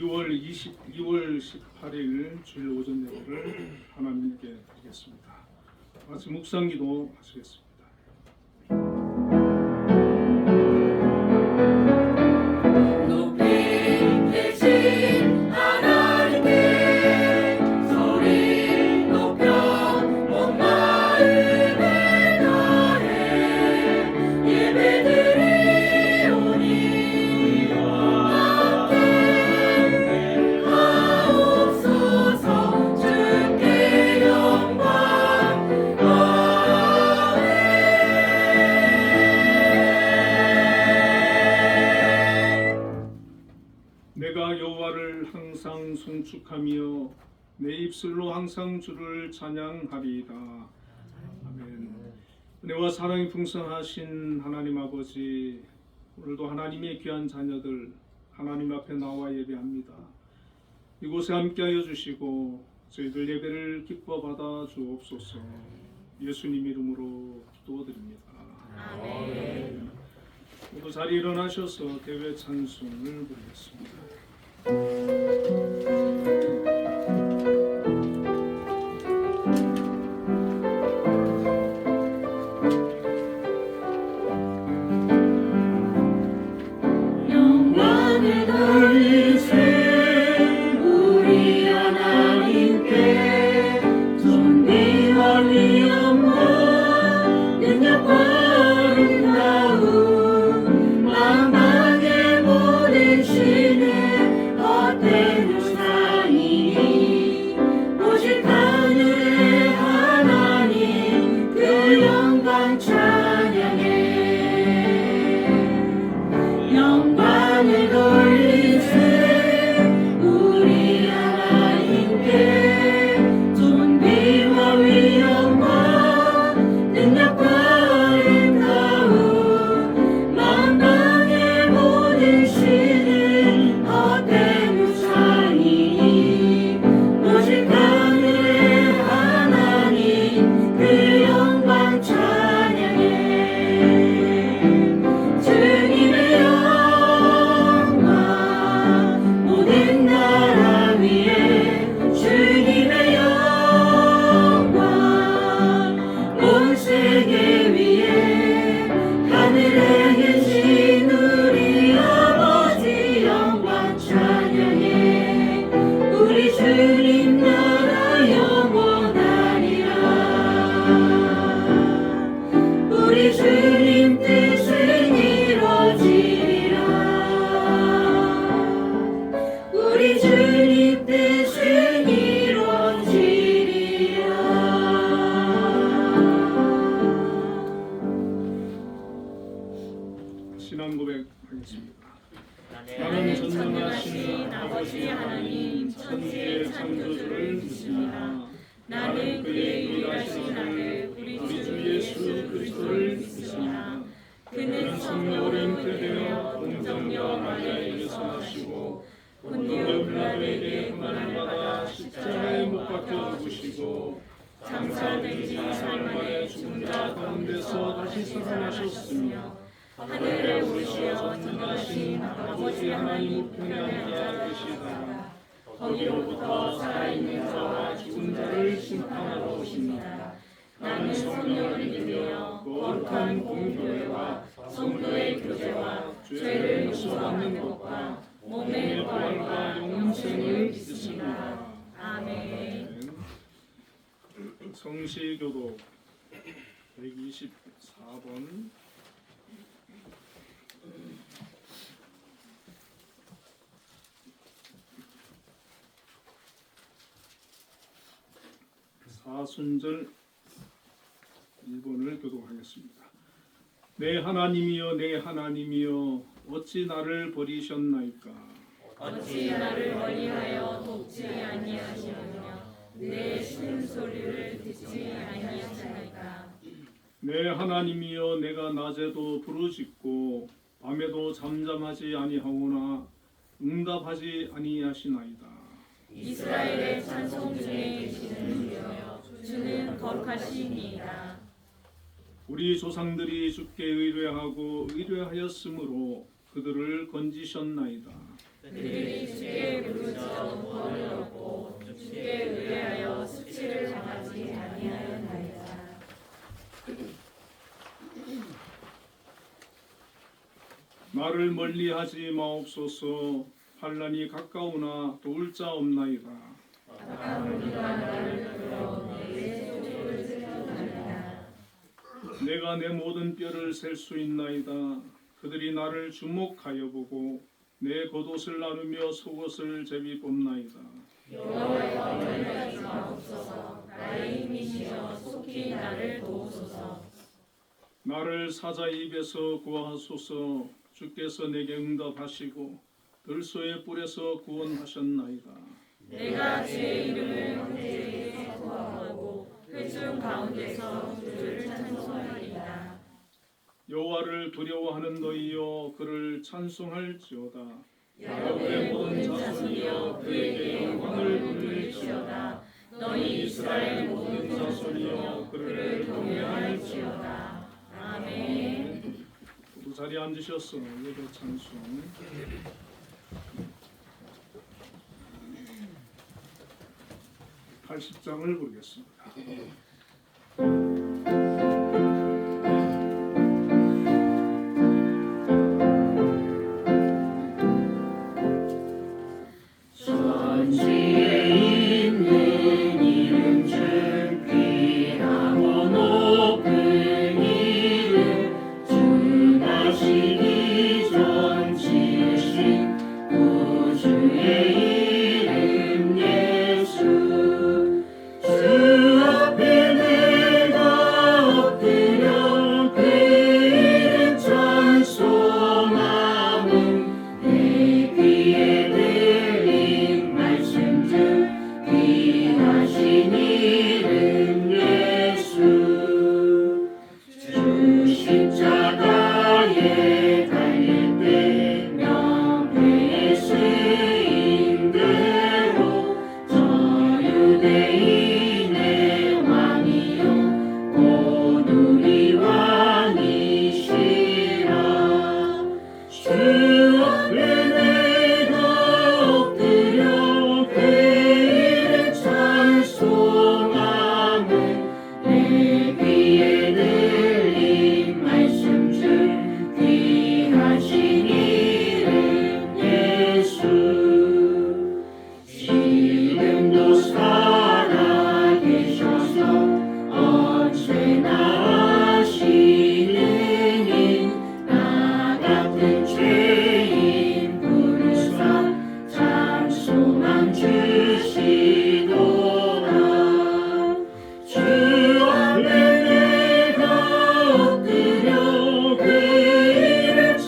2월 18일 주일 오전 예배를 하나님께 드리겠습니다. 같이 묵상기도 하시겠습니다. 내가 여호와를 항상 송축하며 내 입술로 항상 주를 찬양하리이다. 아멘. 은혜와 사랑이 풍성하신 하나님 아버지, 오늘도 하나님의 귀한 자녀들 하나님 앞에 나와 예배합니다. 이곳에 함께하여 주시고 저희들 예배를 기뻐 받아 주옵소서. 예수님 이름으로 기도드립니다. 아멘. 모두 자리 일어나셔서 대회 찬송을 부르겠습니다. 영광을 돌리세 우리 하나님께 존귀와 위엄과 능력과 아름다움 만방의 모든 신의 헛된 우상이니 오직 하늘의 하나님 그 영광 찬양해. 영광을 돌리세 우리 하나님께 존귀와 위엄과 능력과 아름다움 만방의 모든 신은 헛된 우상이니 오직 하늘의 하나님 그 영광 찬양해. 주님의 영광 모든 나라 위에 주님의 영광 온 세계 위에 하늘에 계신 우리 아버지 영광 찬양해. 우리 주님 나라 영원하리라. 우리 주님 뜻은 이루어지리라. 우리 주님 뜻은 이루어지리라. 신앙 고백하겠습니다. 나는 전능하신 아버지 하나님 천지의 창조주를 믿습니다. 나는 그의 유일하신 아들 우리 주 예수 그리스도를 믿습니다. 그는 성령으로 잉태되어 동정녀 마리아에게서 나시고 본디오 빌라도에게 고난을 받아 십자가에 못 박혀 죽으시고 장사되지 사흘 죽은 자 가운데서 다시 살아나셨으며 하늘에 오르시어 전능하신 아버지 하나님 우편에 앉아 계시다가 거기로부터 살아있는 자와 죽은 자를 심판하러 오십니다. 나는 성령을 믿으며 거룩한 공교회와 성도의 교제와 죄를 용서받는 것과 몸의 부활과 영생을 믿습니다. 아멘. 성시교도 124번 사순절 1번을 교독하겠습니다. 내 하나님이여 내 하나님이여 어찌 나를 버리셨나이까. 어찌 나를 멀리하여 돕지 아니하시느냐. 내 신소리를 듣지 아니하시나이까. 내 하나님이여 내가 낮에도 부르짖고 밤에도 잠잠하지 아니하오나 응답하지 아니하시나이다. 이스라엘의 찬송 중에 계시는 주여 주는 거룩하시니이다. 우리 조상들이 주께 의뢰하고 의뢰하였으므로 그들을 건지셨나이다. 그들이 주께 부르짖어 구원을 얻고 주께 의뢰하여 수치를 당하지 아니하였나이다. 나를 멀리하지 마옵소서. 환난이 가까우나 도울 자 없나이다. 내가 내 모든 뼈를 셀 수 있나이다. 그들이 나를 주목하여 보고 내 겉옷을 나누며 속옷을 제비 뽑나이다. 여호와여 멀리하지 마옵소서. 나의 힘이시여 속히 나를 도우소서. 나를 사자의 입에서 구하소서. 주께서 내게 응답하시고 들소의 뿔에서 구원하셨나이다. 내가 주의 이름을 황제에게 구하고 회중 가운데서 주를 찬송하리이다. 여호와를 두려워하는 너희여 그를 찬송할지어다. 야곱의 모든 자손이여 그에게 영광을 돌릴지어다. 너희 이스라엘 모든 자손이여 그를 경외할지어다. 아멘. 모두 자리에 앉으셔서 예배 찬송 80장을 부르겠습니다. 천지에 있는 이름 중 귀하고 높은 이름 주 다시기 전 지으신 구주의 이름 예수 주 앞에 내가 엎드려 그 이름 찬송함은 내 귀에 들린 말씀 중 귀하신 이름 예수 주 십자가에 달릴 때 명패에 쓰인 대로 저 유대인의 왕이요 곧 우리 왕이시라 주 앞에 내가 엎드려 그 이름 찬송함은 내 귀에 들린 말씀 중 귀하신 이름 예수 지금도 살아계셔서 언제나 하시느니 나 같은 죄인 부르사 참 소망 주시도다 주 앞에 내가 엎드려 그 이름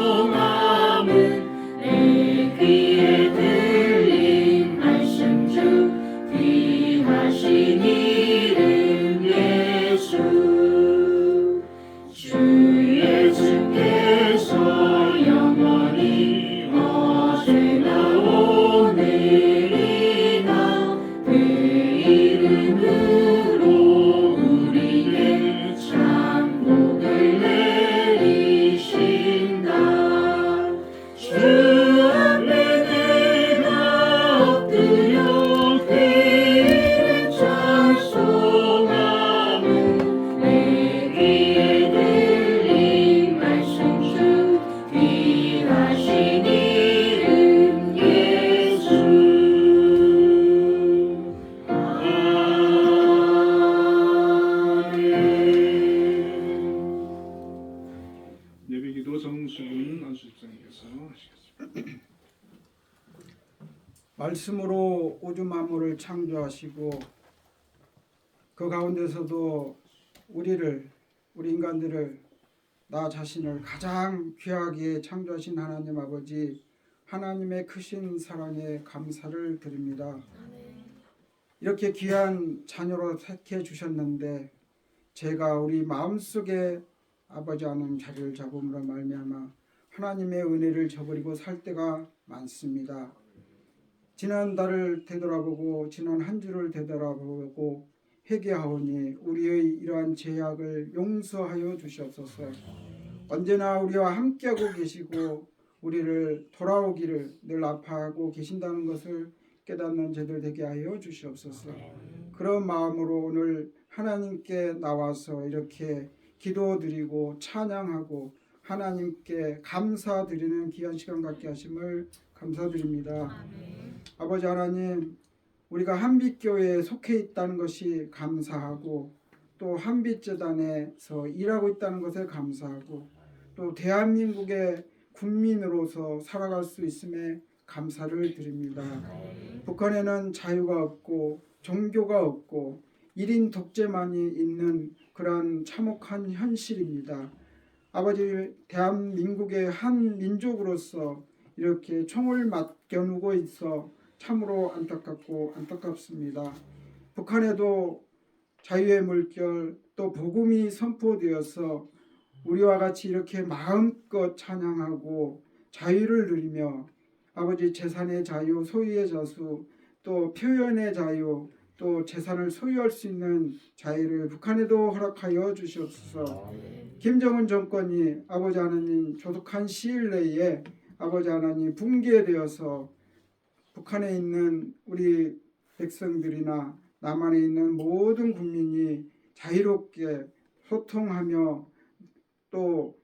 찬송함은 내 귀에 들린 말씀 중 귀하신 이름 예수 주 예수께서 영원히 어제나 오늘이나 그 이름으로 우리에게 참 복을 내리신다 주 앞에 내가 엎드려 그 이름 찬송함은 내 귀에 들린 말씀 중 귀하신 이름 예수 아멘. 예배기도 정수근 안수집사님께서 하시겠습니다. 말씀으로 우주 만물을 창조하시고 그 가운데서도 우리 인간들을 나 자신을 가장 귀하게 창조하신 하나님 아버지 하나님의 크신 사랑에 감사를 드립니다. 이렇게 귀한 자녀로 택해 주셨는데 제가 우리 마음속에 아버지 하나님 자리를 잡음으로 말미암아 하나님의 은혜를 저버리고 살 때가 많습니다. 지난 달을 되돌아보고 지난 한 주를 되돌아보고 회개하오니 우리의 이러한 죄악을 용서하여 주시옵소서. 언제나 우리와 함께하고 계시고 우리를 돌아오기를 늘 아파하고 계신다는 것을 깨닫는 저희들 되게 하여 주시옵소서. 그런 마음으로 오늘 하나님께 나와서 이렇게 기도드리고 찬양하고 하나님께 감사드리는 귀한 시간 갖게 하심을 감사드립니다. 아버지 하나님, 우리가 한빛교회에 속해 있다는 것이 감사하고 또 한빛재단에서 일하고 있다는 것에 감사하고 또 대한민국의 국민으로서 살아갈 수 있음에 감사를 드립니다. 북한에는 자유가 없고 종교가 없고 1인 독재만이 있는 그러한 참혹한 현실입니다. 아버지, 대한민국의 한 민족으로서 이렇게 총을 맡겨누고 있어 참으로 안타깝고 안타깝습니다. 북한에도 자유의 물결 또 복음이 선포되어서 우리와 같이 이렇게 마음껏 찬양하고 자유를 누리며 아버지 재산의 자유, 소유의 자수, 또 표현의 자유, 또 재산을 소유할 수 있는 자유를 북한에도 허락하여 주시옵소서. 김정은 정권이 아버지 하나님 조속한 시일 내에 아버지 하나님 붕괴되어서 북한에 있는 우리 백성들이나 남한에 있는 모든 국민이 자유롭게 소통하며 또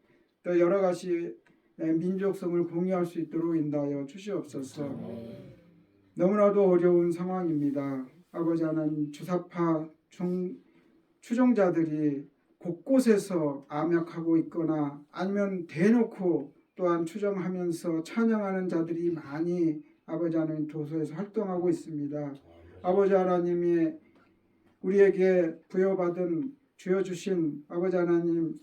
여러 가지 민족성을 공유할 수 있도록 인도하여 주시옵소서. 너무나도 어려운 상황입니다. 아버지 하나님, 주사파 추종자들이 곳곳에서 암약하고 있거나 아니면 대놓고 또한 추정하면서 찬양하는 자들이 많이 아버지 하나님 도서에서 활동하고 있습니다. 아버지 하나님이 우리에게 부여받은 주어주신 아버지 하나님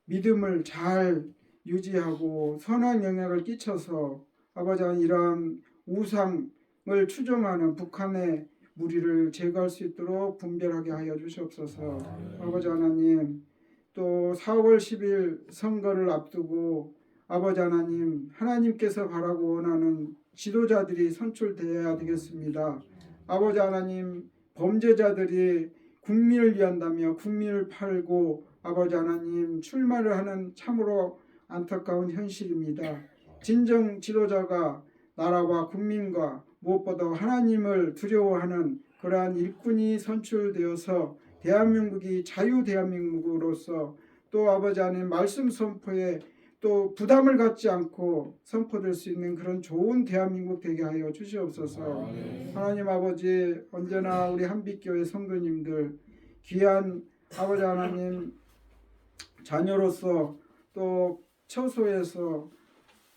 믿음을 잘 유지하고 선한 영향을 끼쳐서 아버지 하나님 이러한 우상을 추종하는 북한의 무리를 제거할 수 있도록 분별하게 하여 주시옵소서. 아버지 하나님, 또 4월 10일 선거를 앞두고 아버지 하나님, 하나님께서 바라고 원하는 지도자들이 선출되어야 되겠습니다. 아버지 하나님, 범죄자들이 국민을 위한다며 국민을 팔고 아버지 하나님 출마를 하는 참으로 안타까운 현실입니다. 진정 지도자가 나라와 국민과 무엇보다 하나님을 두려워하는 그러한 일꾼이 선출되어서 대한민국이 자유 대한민국으로서 또 아버지 하나님 말씀 선포에 또 부담을 갖지 않고 선포될 수 있는 그런 좋은 대한민국 되게 하여 주시옵소서. 하나님 아버지, 언제나 우리 한빛교회 성도님들 귀한 아버지 하나님 자녀로서 또 처소에서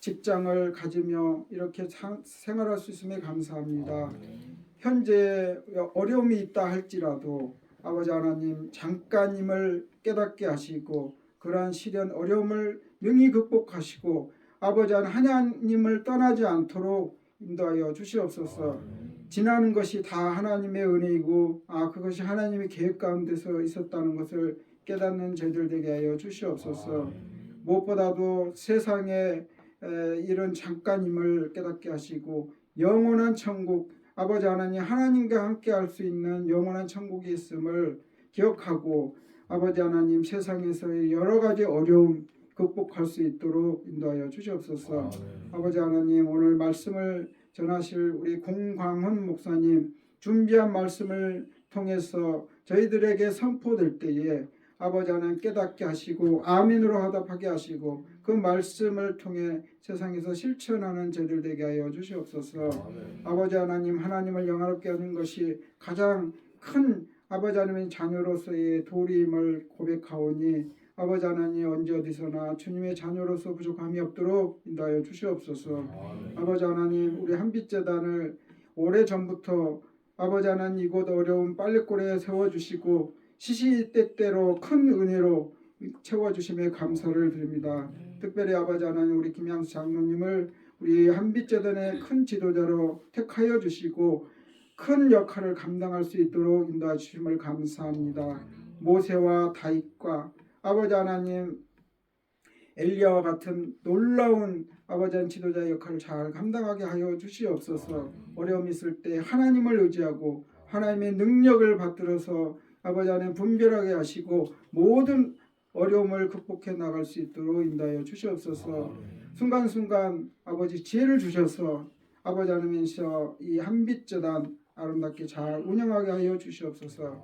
직장을 가지며 이렇게 생활할 수 있음에 감사합니다. 현재 어려움이 있다 할지라도 아버지 하나님 잠깐임을 깨닫게 하시고 그러한 시련 어려움을 능히 극복하시고 아버지 하나님을 떠나지 않도록 인도하여 주시옵소서. 지나는 것이 다 하나님의 은혜이고 그것이 하나님의 계획 가운데서 있었다는 것을 깨닫는 저희들 되게 하여 주시옵소서. 무엇보다도 세상에 이런 잠깐임을 깨닫게 하시고 영원한 천국 아버지 하나님 하나님과 함께 할 수 있는 영원한 천국이 있음을 기억하고 아버지 하나님 세상에서의 여러 가지 어려움 극복할 수 있도록 인도하여 주시옵소서. 아버지 하나님 오늘 말씀을 전하실 우리 공광훈 목사님 준비한 말씀을 통해서 저희들에게 선포될 때에 아버지 하나님 깨닫게 하시고 아멘으로 화답하게 하시고 그 말씀을 통해 세상에서 실천하는 저희들 되게 하여 주시옵소서. 아버지 하나님 하나님을 영화롭게 하는 것이 가장 큰 아버지 하나님의 자녀로서의 도리임을 고백하오니 아버지 하나님 언제 어디서나 주님의 자녀로서 부족함이 없도록 인도하여 주시옵소서. 아버지 하나님 우리 한빛재단을 오래전부터 아버지 하나님 이곳 어려운 빨랫골에 세워주시고 시시때때로 큰 은혜로 채워주심에 감사를 드립니다. 특별히 아버지 하나님 우리 김양수 장로님을 우리 한빛재단의 큰 지도자로 택하여 주시고 큰 역할을 감당할 수 있도록 인도해 주심을 감사합니다. 모세와 다윗과 아버지 하나님 엘리야와 같은 놀라운 아버지 하나님 지도자의 역할을 잘 감당하게 하여 주시옵소서. 어려움이 있을 때 하나님을 의지하고 하나님의 능력을 받들어서 아버지 하나님 분별하게 하시고 모든 어려움을 극복해 나갈 수 있도록 인도하여 주시옵소서. 순간순간 아버지 지혜를 주셔서 아버지 하나님이셔 이 한빛재단 아름답게 잘 운영하게 하여 주시옵소서.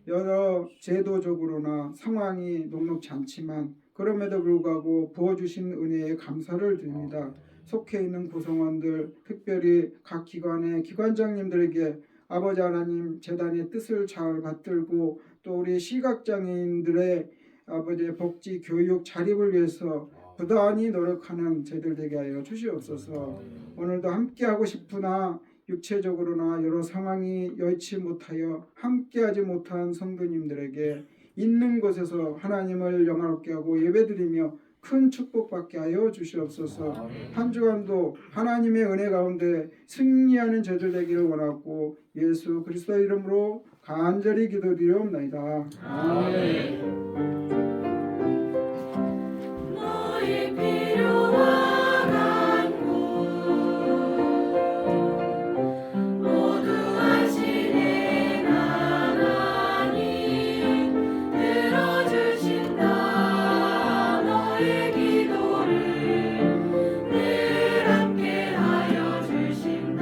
여러 제도적으로나 상황이 녹록지 않지만 그럼에도 불구하고 부어주신 은혜에 감사를 드립니다. 속해 있는 구성원들, 특별히 각 기관의 기관장님들에게 아버지 하나님 재단의 뜻을 잘 받들고 또 우리 시각장애인들의 아버지의 복지, 교육, 자립을 위해서 부단히 노력하는 저희들 되게 하여 주시옵소서. 오늘도 함께하고 싶으나 육체적으로나 여러 상황이 여의치 못하여 함께하지 못한 성도님들에게 있는 곳에서 하나님을 영화롭게 하고 예배드리며 큰 축복받게 하여 주시옵소서. 한 주간도 하나님의 은혜 가운데 승리하는 저희들 되기를 원하고 예수 그리스도의 이름으로 간절히 기도드리옵나이다. 아멘. 너의 필요와 간구 모두 아시는 하나님 들어주신다. 너의 기도를 늘 함께하여 주신다.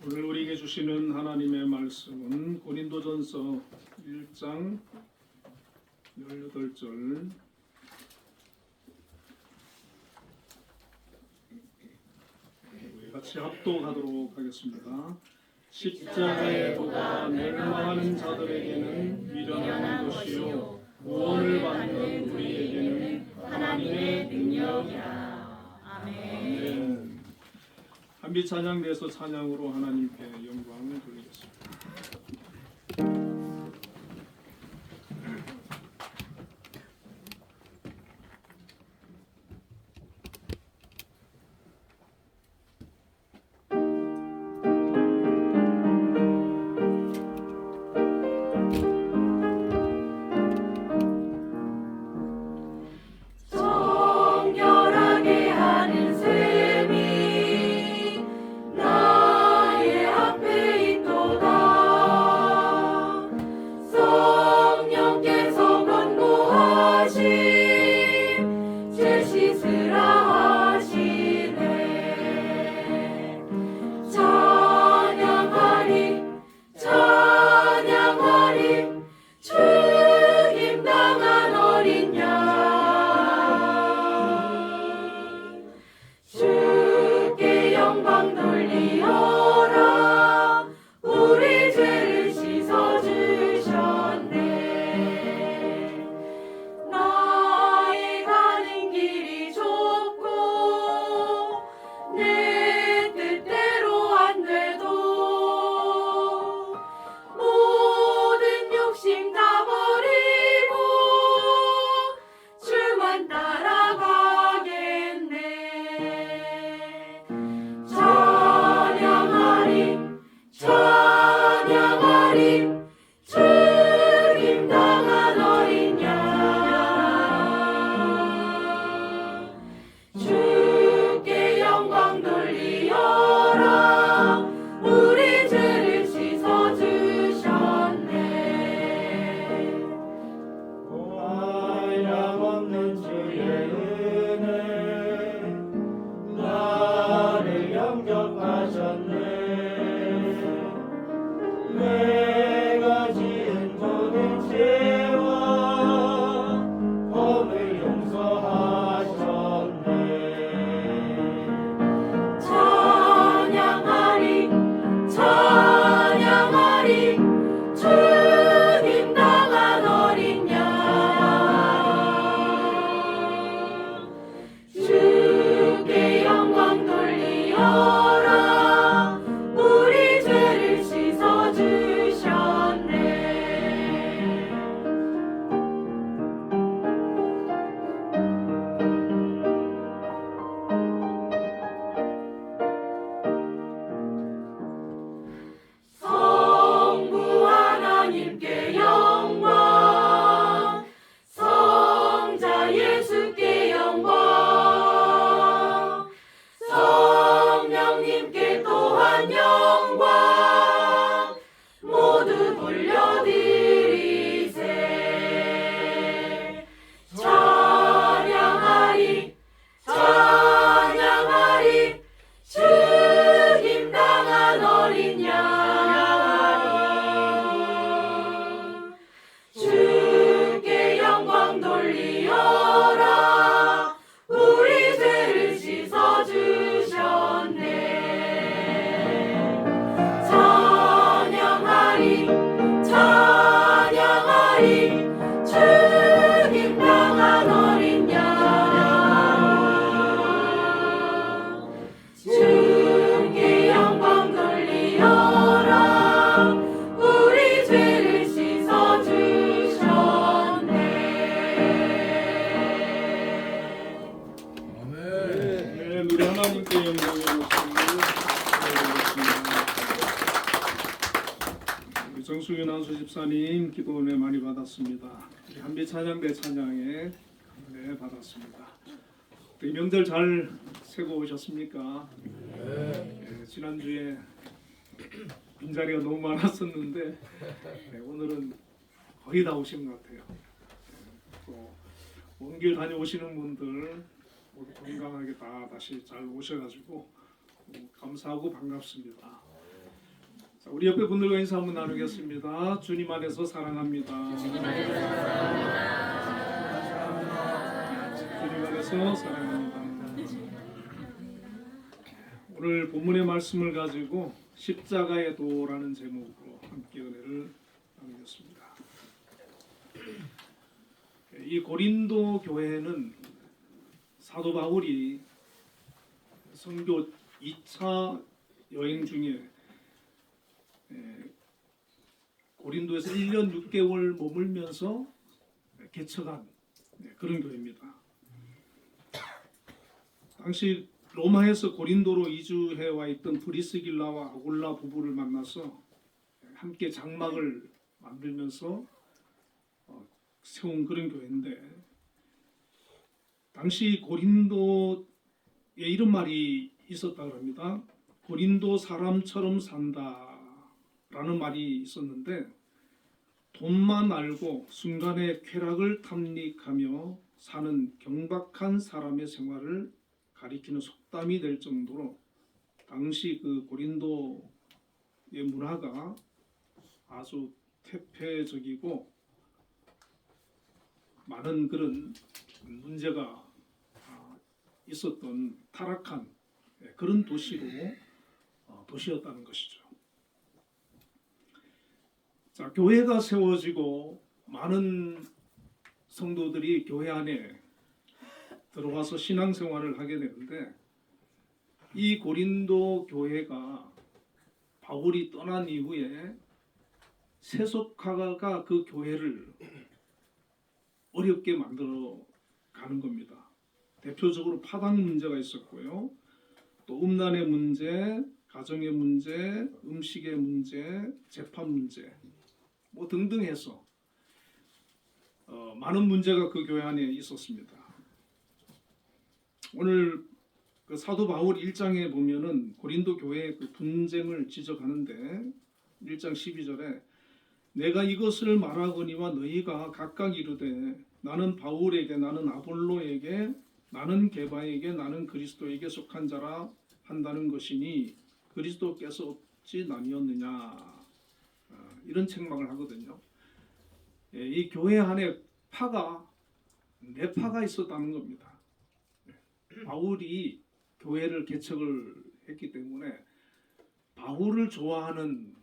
오늘 우리에게 주시는 하나님의 말씀은 고린도전서 1장 18절 우리 같이 합독하도록 하겠습니다. 십자가에 멸망하는 자들에게는 미련한 것이요 구원을 받는 우리에게는 하나님의 능력이라. 아멘. 한빛 찬양대에서 찬양으로 하나님께 영광을 돌리겠습니다. 정결하게 하는 셈이 나의 앞에 있도다. 성령께서 권고하심 제 씻으라 하시네. 찬양하리 찬양하리 죽임당한 어린 양 주께 영광 돌리어라. 우리 죄를 씻어주셨네. 나의 가는 길이 좁고 내 뜻대로 안 돼도 모든 욕심 다 버리고 주만 따라가겠네. 찬양하리 찬양하리 죽임당한 어린 양 주께 영광 돌리어라. 우리 죄를 씻어주셨네. 보아야 없는 주의 은혜 나를 영접하셨네. 내가 지은 모든 죄와 범을 용서하셨네. 찬양하리 찬양하리 죽임당한 어린 양 주께 영광 돌리어라. 우리 죄를 씻어주셨네. 성부 하나님께 영광, 성자 예수께 영광, 정수윤 안수 집사님 기도 은혜 많이 받았습니다. 우리 한비 찬양대 찬양에 은혜 받았습니다. 우리 명절 잘 새고 오셨습니까? 네, 지난주에 빈자리가 너무 많았었는데 오늘은 거의 다 오신 것 같아요. 또 먼 길 다녀오시는 분들 모두 건강하게 다시 잘 오셔가지고 감사하고 반갑습니다. 자, 우리 옆에 분들과 인사 한번 나누겠습니다. 주님 안에서 사랑합니다. 주님 안에서 사랑합니다. 오늘 본문의 말씀을 가지고 십자가의 도라는 제목으로 함께 은혜를 나누겠습니다. 이 고린도 교회는 사도 바울이 선교 2차 여행 중에 고린도에서 1년 6개월 머물면서 개척한 그런 교회입니다. 당시 로마에서 고린도로 이주해 와 있던 브리스길라와 아굴라 부부를 만나서 함께 장막을 만들면서 세운 그런 교회인데, 당시 고린도에 이런 말이 있었다고 합니다. 고린도 사람처럼 산다라는 말이 있었는데, 돈만 알고 순간의 쾌락을 탐닉하며 사는 경박한 사람의 생활을 가리키는 속담이 될 정도로 당시 그 고린도의 문화가 아주 퇴폐적이고 많은 그런 문제가 있었던 타락한 그런 도시였다는 것이죠. 자, 교회가 세워지고 많은 성도들이 교회 안에 들어와서 신앙생활을 하게 되는데, 이 고린도 교회가 바울이 떠난 이후에 세속화가 그 교회를 어렵게 만들어 가는 겁니다. 대표적으로 파당 문제가 있었고요. 또 음란의 문제, 가정의 문제, 음식의 문제, 재판 문제 뭐 등등 해서 많은 문제가 그 교회 안에 있었습니다. 오늘 그 사도 바울 1장에 보면은 고린도 교회의 그 분쟁을 지적하는데 1장 12절에 내가 이것을 말하거니와 너희가 각각 이르되 나는 바울에게, 나는 아볼로에게, 나는 게바에게, 나는 그리스도에게 속한 자라 한다는 것이니 그리스도께서 어찌 나뉘었느냐, 이런 책망을 하거든요. 이 교회 안에 네 파가 있었다는 겁니다. 바울이 교회를 개척을 했기 때문에 바울을 좋아하는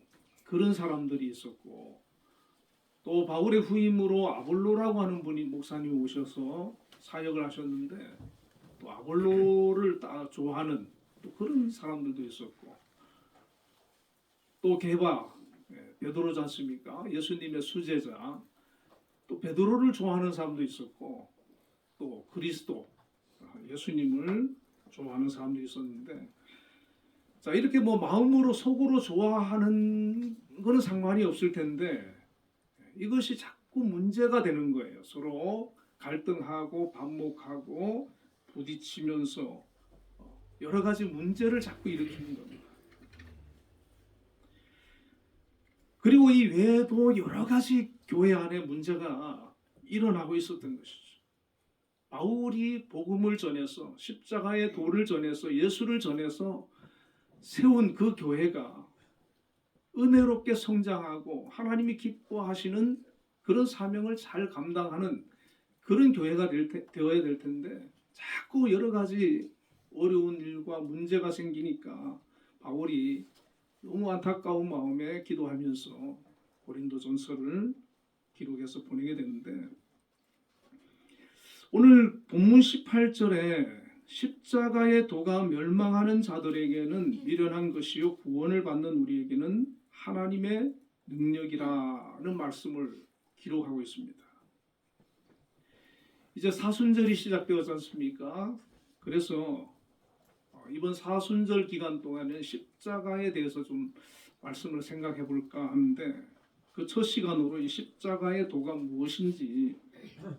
그런 사람들이 있었고, 또 바울의 후임으로 아볼로라고 하는 분이 목사님이 오셔서 사역을 하셨는데 또 아볼로를 좋아하는 또 그런 사람들도 있었고, 또 게바, 베드로지 않습니까? 예수님의 수제자, 또 베드로를 좋아하는 사람도 있었고, 또 그리스도, 예수님을 좋아하는 사람도 있었는데, 자, 이렇게 뭐 마음으로 속으로 좋아하는 거는 상관이 없을 텐데 이것이 자꾸 문제가 되는 거예요. 서로 갈등하고 반목하고 부딪히면서 여러 가지 문제를 자꾸 일으키는 겁니다. 그리고 이 외에도 여러 가지 교회 안에 문제가 일어나고 있었던 것이죠. 바울이 복음을 전해서 십자가의 도를 전해서 예수를 전해서 세운 그 교회가 은혜롭게 성장하고 하나님이 기뻐하시는 그런 사명을 잘 감당하는 그런 교회가 되어야 될 텐데, 자꾸 여러 가지 어려운 일과 문제가 생기니까 바울이 너무 안타까운 마음에 기도하면서 고린도전서를 기록해서 보내게 되는데, 오늘 본문 18절에 십자가의 도가 멸망하는 자들에게는 미련한 것이요 구원을 받는 우리에게는 하나님의 능력이라는 말씀을 기록하고 있습니다. 이제 사순절이 시작되었지 않습니까? 그래서 이번 사순절 기간 동안에 십자가에 대해서 좀 말씀을 생각해 볼까 하는데, 그 첫 시간으로 이 십자가의 도가 무엇인지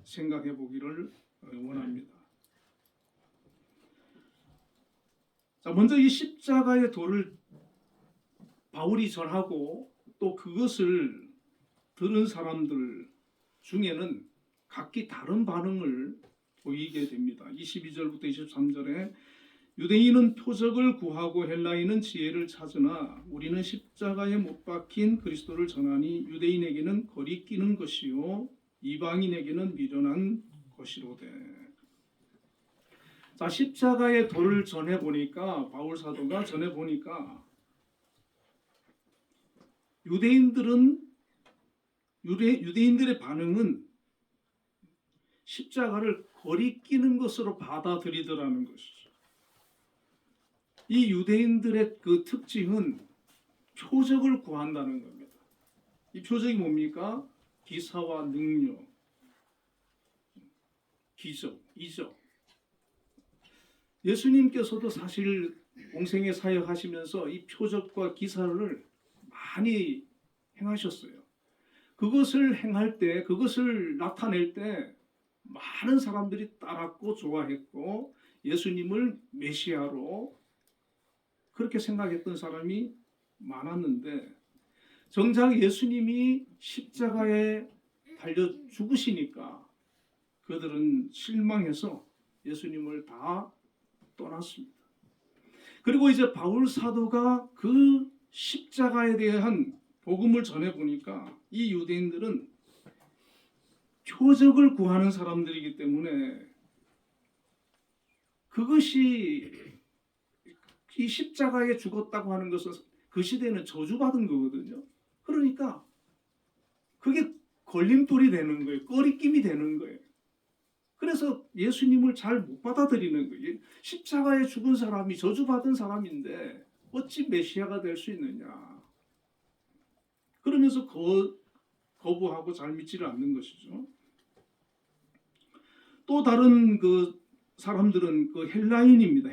생각해 보기를 원합니다. 자, 먼저 이 십자가의 도를 바울이 전하고 또 그것을 들은 사람들 중에는 각기 다른 반응을 보이게 됩니다. 22절부터 23절에 유대인은 표적을 구하고 헬라인은 지혜를 찾으나 우리는 십자가에 못 박힌 그리스도를 전하니 유대인에게는 거리끼는 것이요 이방인에게는 미련한 것이로되. 자, 십자가의 도를 전해 보니까 바울 사도가 전해 보니까 유대인들의 반응은 십자가를 거리끼는 것으로 받아들이더라는 것이죠. 이 유대인들의 그 특징은 표적을 구한다는 겁니다. 이 표적이 뭡니까? 기사와 능력, 기적, 이적. 예수님께서도 사실 공생애 사역하시면서 이 표적과 기사를 많이 행하셨어요. 그것을 행할 때, 그것을 나타낼 때 많은 사람들이 따랐고 좋아했고 예수님을 메시아로 그렇게 생각했던 사람이 많았는데 정작 예수님이 십자가에 달려 죽으시니까 그들은 실망해서 예수님을 다 떠났습니다. 그리고 이제 바울 사도가 그 십자가에 대한 복음을 전해 보니까 이 유대인들은 표적을 구하는 사람들이기 때문에 그것이 이 십자가에 죽었다고 하는 것은 그 시대는 저주받은 거거든요. 그러니까 그게 걸림돌이 되는 거예요. 꺼리낌이 되는 거예요. 그래서 예수님을 잘 못 받아들이는 거예요. 십자가에 죽은 사람이 저주받은 사람인데 어찌 메시아가 될 수 있느냐. 그러면서 거부하고 잘 믿지를 않는 것이죠. 또 다른 그 사람들은 그 헬라인입니다.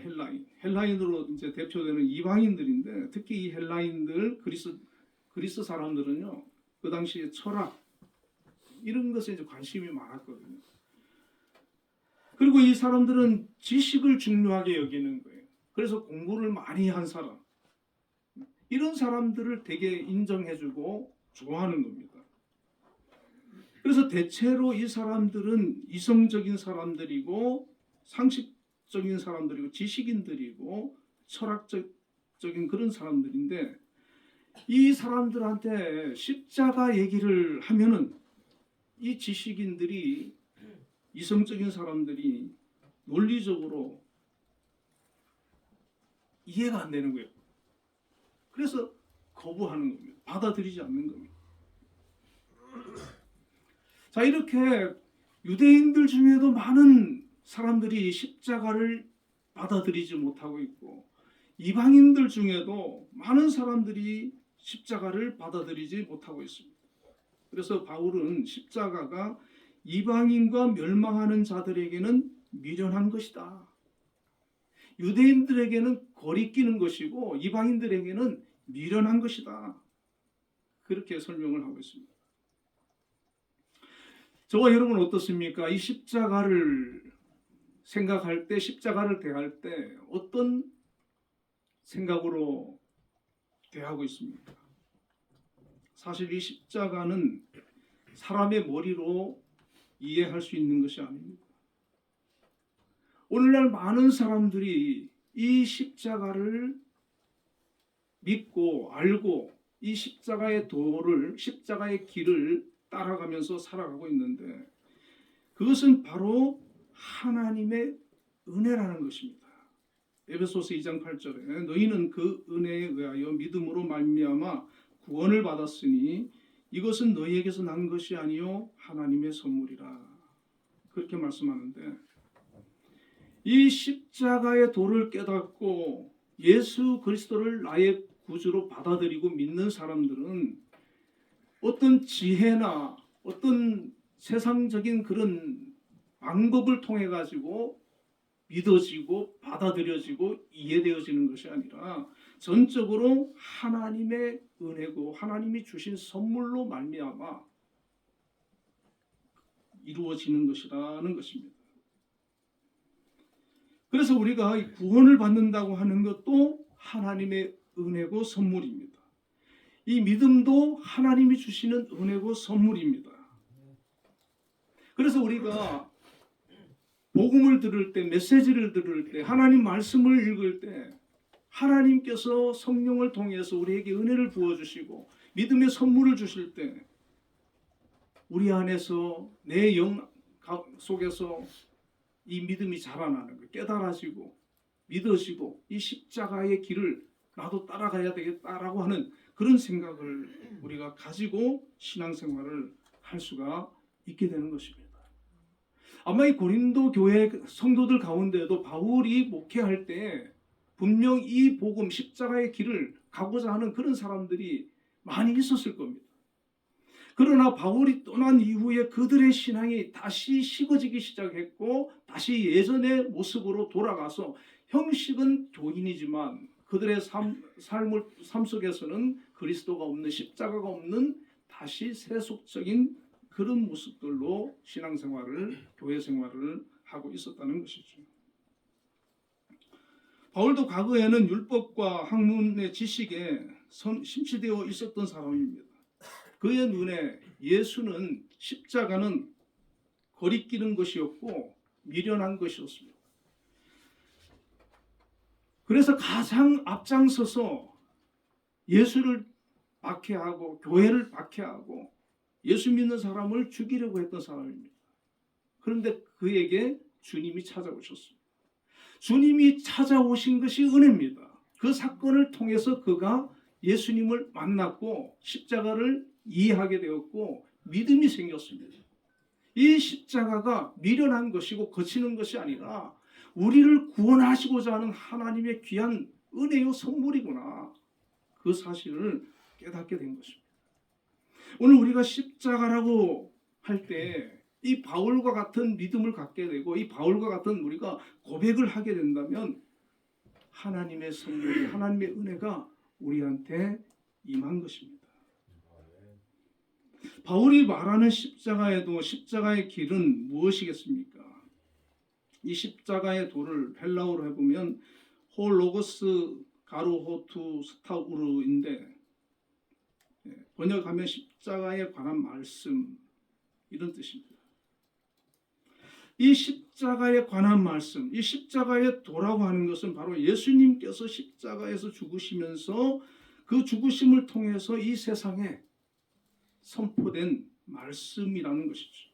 헬라인으로 이제 대표되는 이방인들인데 특히 이 헬라인들 그리스 사람들은요 그 당시에 철학 이런 것에 이제 관심이 많았거든요. 그리고 이 사람들은 지식을 중요하게 여기는 거예요. 그래서 공부를 많이 한 사람 이런 사람들을 되게 인정해주고 좋아하는 겁니다. 그래서 대체로 이 사람들은 이성적인 사람들이고 상식적인 사람들이고 지식인들이고 철학적인 그런 사람들인데 이 사람들한테 십자가 얘기를 하면은 이 지식인들이 이성적인 사람들이 논리적으로 이해가 안 되는 거예요. 그래서 거부하는 겁니다. 받아들이지 않는 겁니다. 자, 이렇게 유대인들 중에도 많은 사람들이 십자가를 받아들이지 못하고 있고 이방인들 중에도 많은 사람들이 십자가를 받아들이지 못하고 있습니다. 그래서 바울은 십자가가 이방인과 멸망하는 자들에게는 미련한 것이다. 유대인들에게는 거리끼는 것이고 이방인들에게는 미련한 것이다. 그렇게 설명을 하고 있습니다. 저와 여러분 어떻습니까? 이 십자가를 생각할 때, 십자가를 대할 때 어떤 생각으로 대하고 있습니까? 사실 이 십자가는 사람의 머리로 이해할 수 있는 것이 아닙니다. 오늘날 많은 사람들이 이 십자가를 믿고 알고 이 십자가의 도를, 십자가의 길을 따라가면서 살아가고 있는데 그것은 바로 하나님의 은혜라는 것입니다. 에베소서 2장 8절에 너희는 그 은혜에 의하여 믿음으로 말미암아 구원을 받았으니 이것은 너희에게서 난 것이 아니요 하나님의 선물이라. 그렇게 말씀하는데 이 십자가의 도를 깨닫고 예수 그리스도를 나의 구주로 받아들이고 믿는 사람들은 어떤 지혜나 어떤 세상적인 그런 방법을 통해 가지고 믿어지고 받아들여지고 이해되어지는 것이 아니라 전적으로 하나님의 은혜고 하나님이 주신 선물로 말미암아 이루어지는 것이라는 것입니다. 그래서 우리가 이 구원을 받는다고 하는 것도 하나님의 은혜고 선물입니다. 이 믿음도 하나님이 주시는 은혜고 선물입니다. 그래서 우리가 복음을 들을 때, 메시지를 들을 때, 하나님 말씀을 읽을 때 하나님께서 성령을 통해서 우리에게 은혜를 부어주시고 믿음의 선물을 주실 때 우리 안에서 내 영 속에서 이 믿음이 자라나는 거, 깨달아지고 믿어지고 이 십자가의 길을 나도 따라가야 되겠다라고 하는 그런 생각을 우리가 가지고 신앙생활을 할 수가 있게 되는 것입니다. 아마 이 고린도 교회 성도들 가운데도 바울이 목회할 때 분명 이 복음 십자가의 길을 가고자 하는 그런 사람들이 많이 있었을 겁니다. 그러나 바울이 떠난 이후에 그들의 신앙이 다시 식어지기 시작했고 다시 예전의 모습으로 돌아가서 형식은 교인이지만 그들의 삶 속에서는 그리스도가 없는 십자가가 없는 다시 세속적인 그런 모습들로 신앙생활을 교회 생활을 하고 있었다는 것이죠. 바울도 과거에는 율법과 학문의 지식에 심취되어 있었던 사람입니다. 그의 눈에 예수는 십자가는 거리끼는 것이었고 미련한 것이었습니다. 그래서 가장 앞장서서 예수를 박해하고 교회를 박해하고 예수 믿는 사람을 죽이려고 했던 사람입니다. 그런데 그에게 주님이 찾아오셨습니다. 주님이 찾아오신 것이 은혜입니다. 그 사건을 통해서 그가 예수님을 만났고 십자가를 이해하게 되었고 믿음이 생겼습니다. 이 십자가가 미련한 것이고 거치는 것이 아니라 우리를 구원하시고자 하는 하나님의 귀한 은혜요 선물이구나. 그 사실을 깨닫게 된 것입니다. 오늘 우리가 십자가라고 할 때 이 바울과 같은 믿음을 갖게 되고 이 바울과 같은 우리가 고백을 하게 된다면 하나님의 선물이 하나님의 은혜가 우리한테 임한 것입니다. 바울이 말하는 십자가에도 십자가의 길은 무엇이겠습니까? 이 십자가의 도를 헬라어로 해보면 홀로고스 가루호투 스타우르인데 번역하면 십자가에 관한 말씀 이런 뜻입니다. 이 십자가에 관한 말씀, 이 십자가의 도라고 하는 것은 바로 예수님께서 십자가에서 죽으시면서 그 죽으심을 통해서 이 세상에 선포된 말씀이라는 것이죠.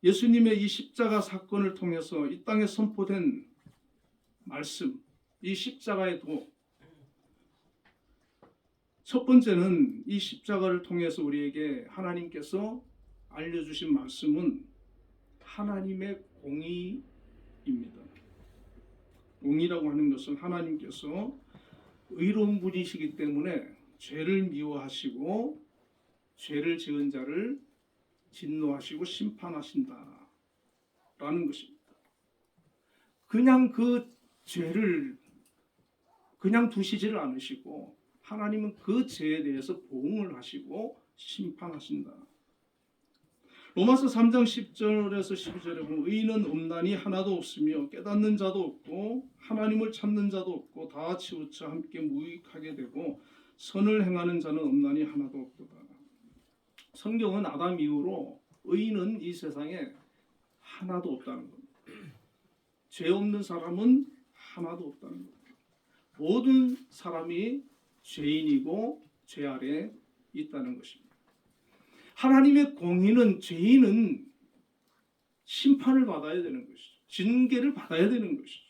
예수님의 이 십자가 사건을 통해서 이 땅에 선포된 말씀, 이 십자가의 도. 첫 번째는 이 십자가를 통해서 우리에게 하나님께서 알려주신 말씀은 하나님의 공의입니다. 공의라고 하는 것은 하나님께서 의로운 분이시기 때문에 죄를 미워하시고 죄를 지은 자를 진노하시고 심판하신다라는 것입니다. 그냥 그 죄를 그냥 두시지를 않으시고 하나님은 그 죄에 대해서 보응을 하시고 심판하신다. 로마서 3장 10절에서 12절에 보면 의인은 없나니 하나도 없으며 깨닫는 자도 없고 하나님을 찾는 자도 없고 다 치우쳐 함께 무익하게 되고 선을 행하는 자는 없나니 하나도 없도다. 성경은 아담 이후로 의인은 이 세상에 하나도 없다는 겁니다. 죄 없는 사람은 하나도 없다는 겁니다. 모든 사람이 죄인이고 죄 아래 있다는 것입니다. 하나님의 공의는 죄인은 심판을 받아야 되는 것이죠. 징계를 받아야 되는 것이죠.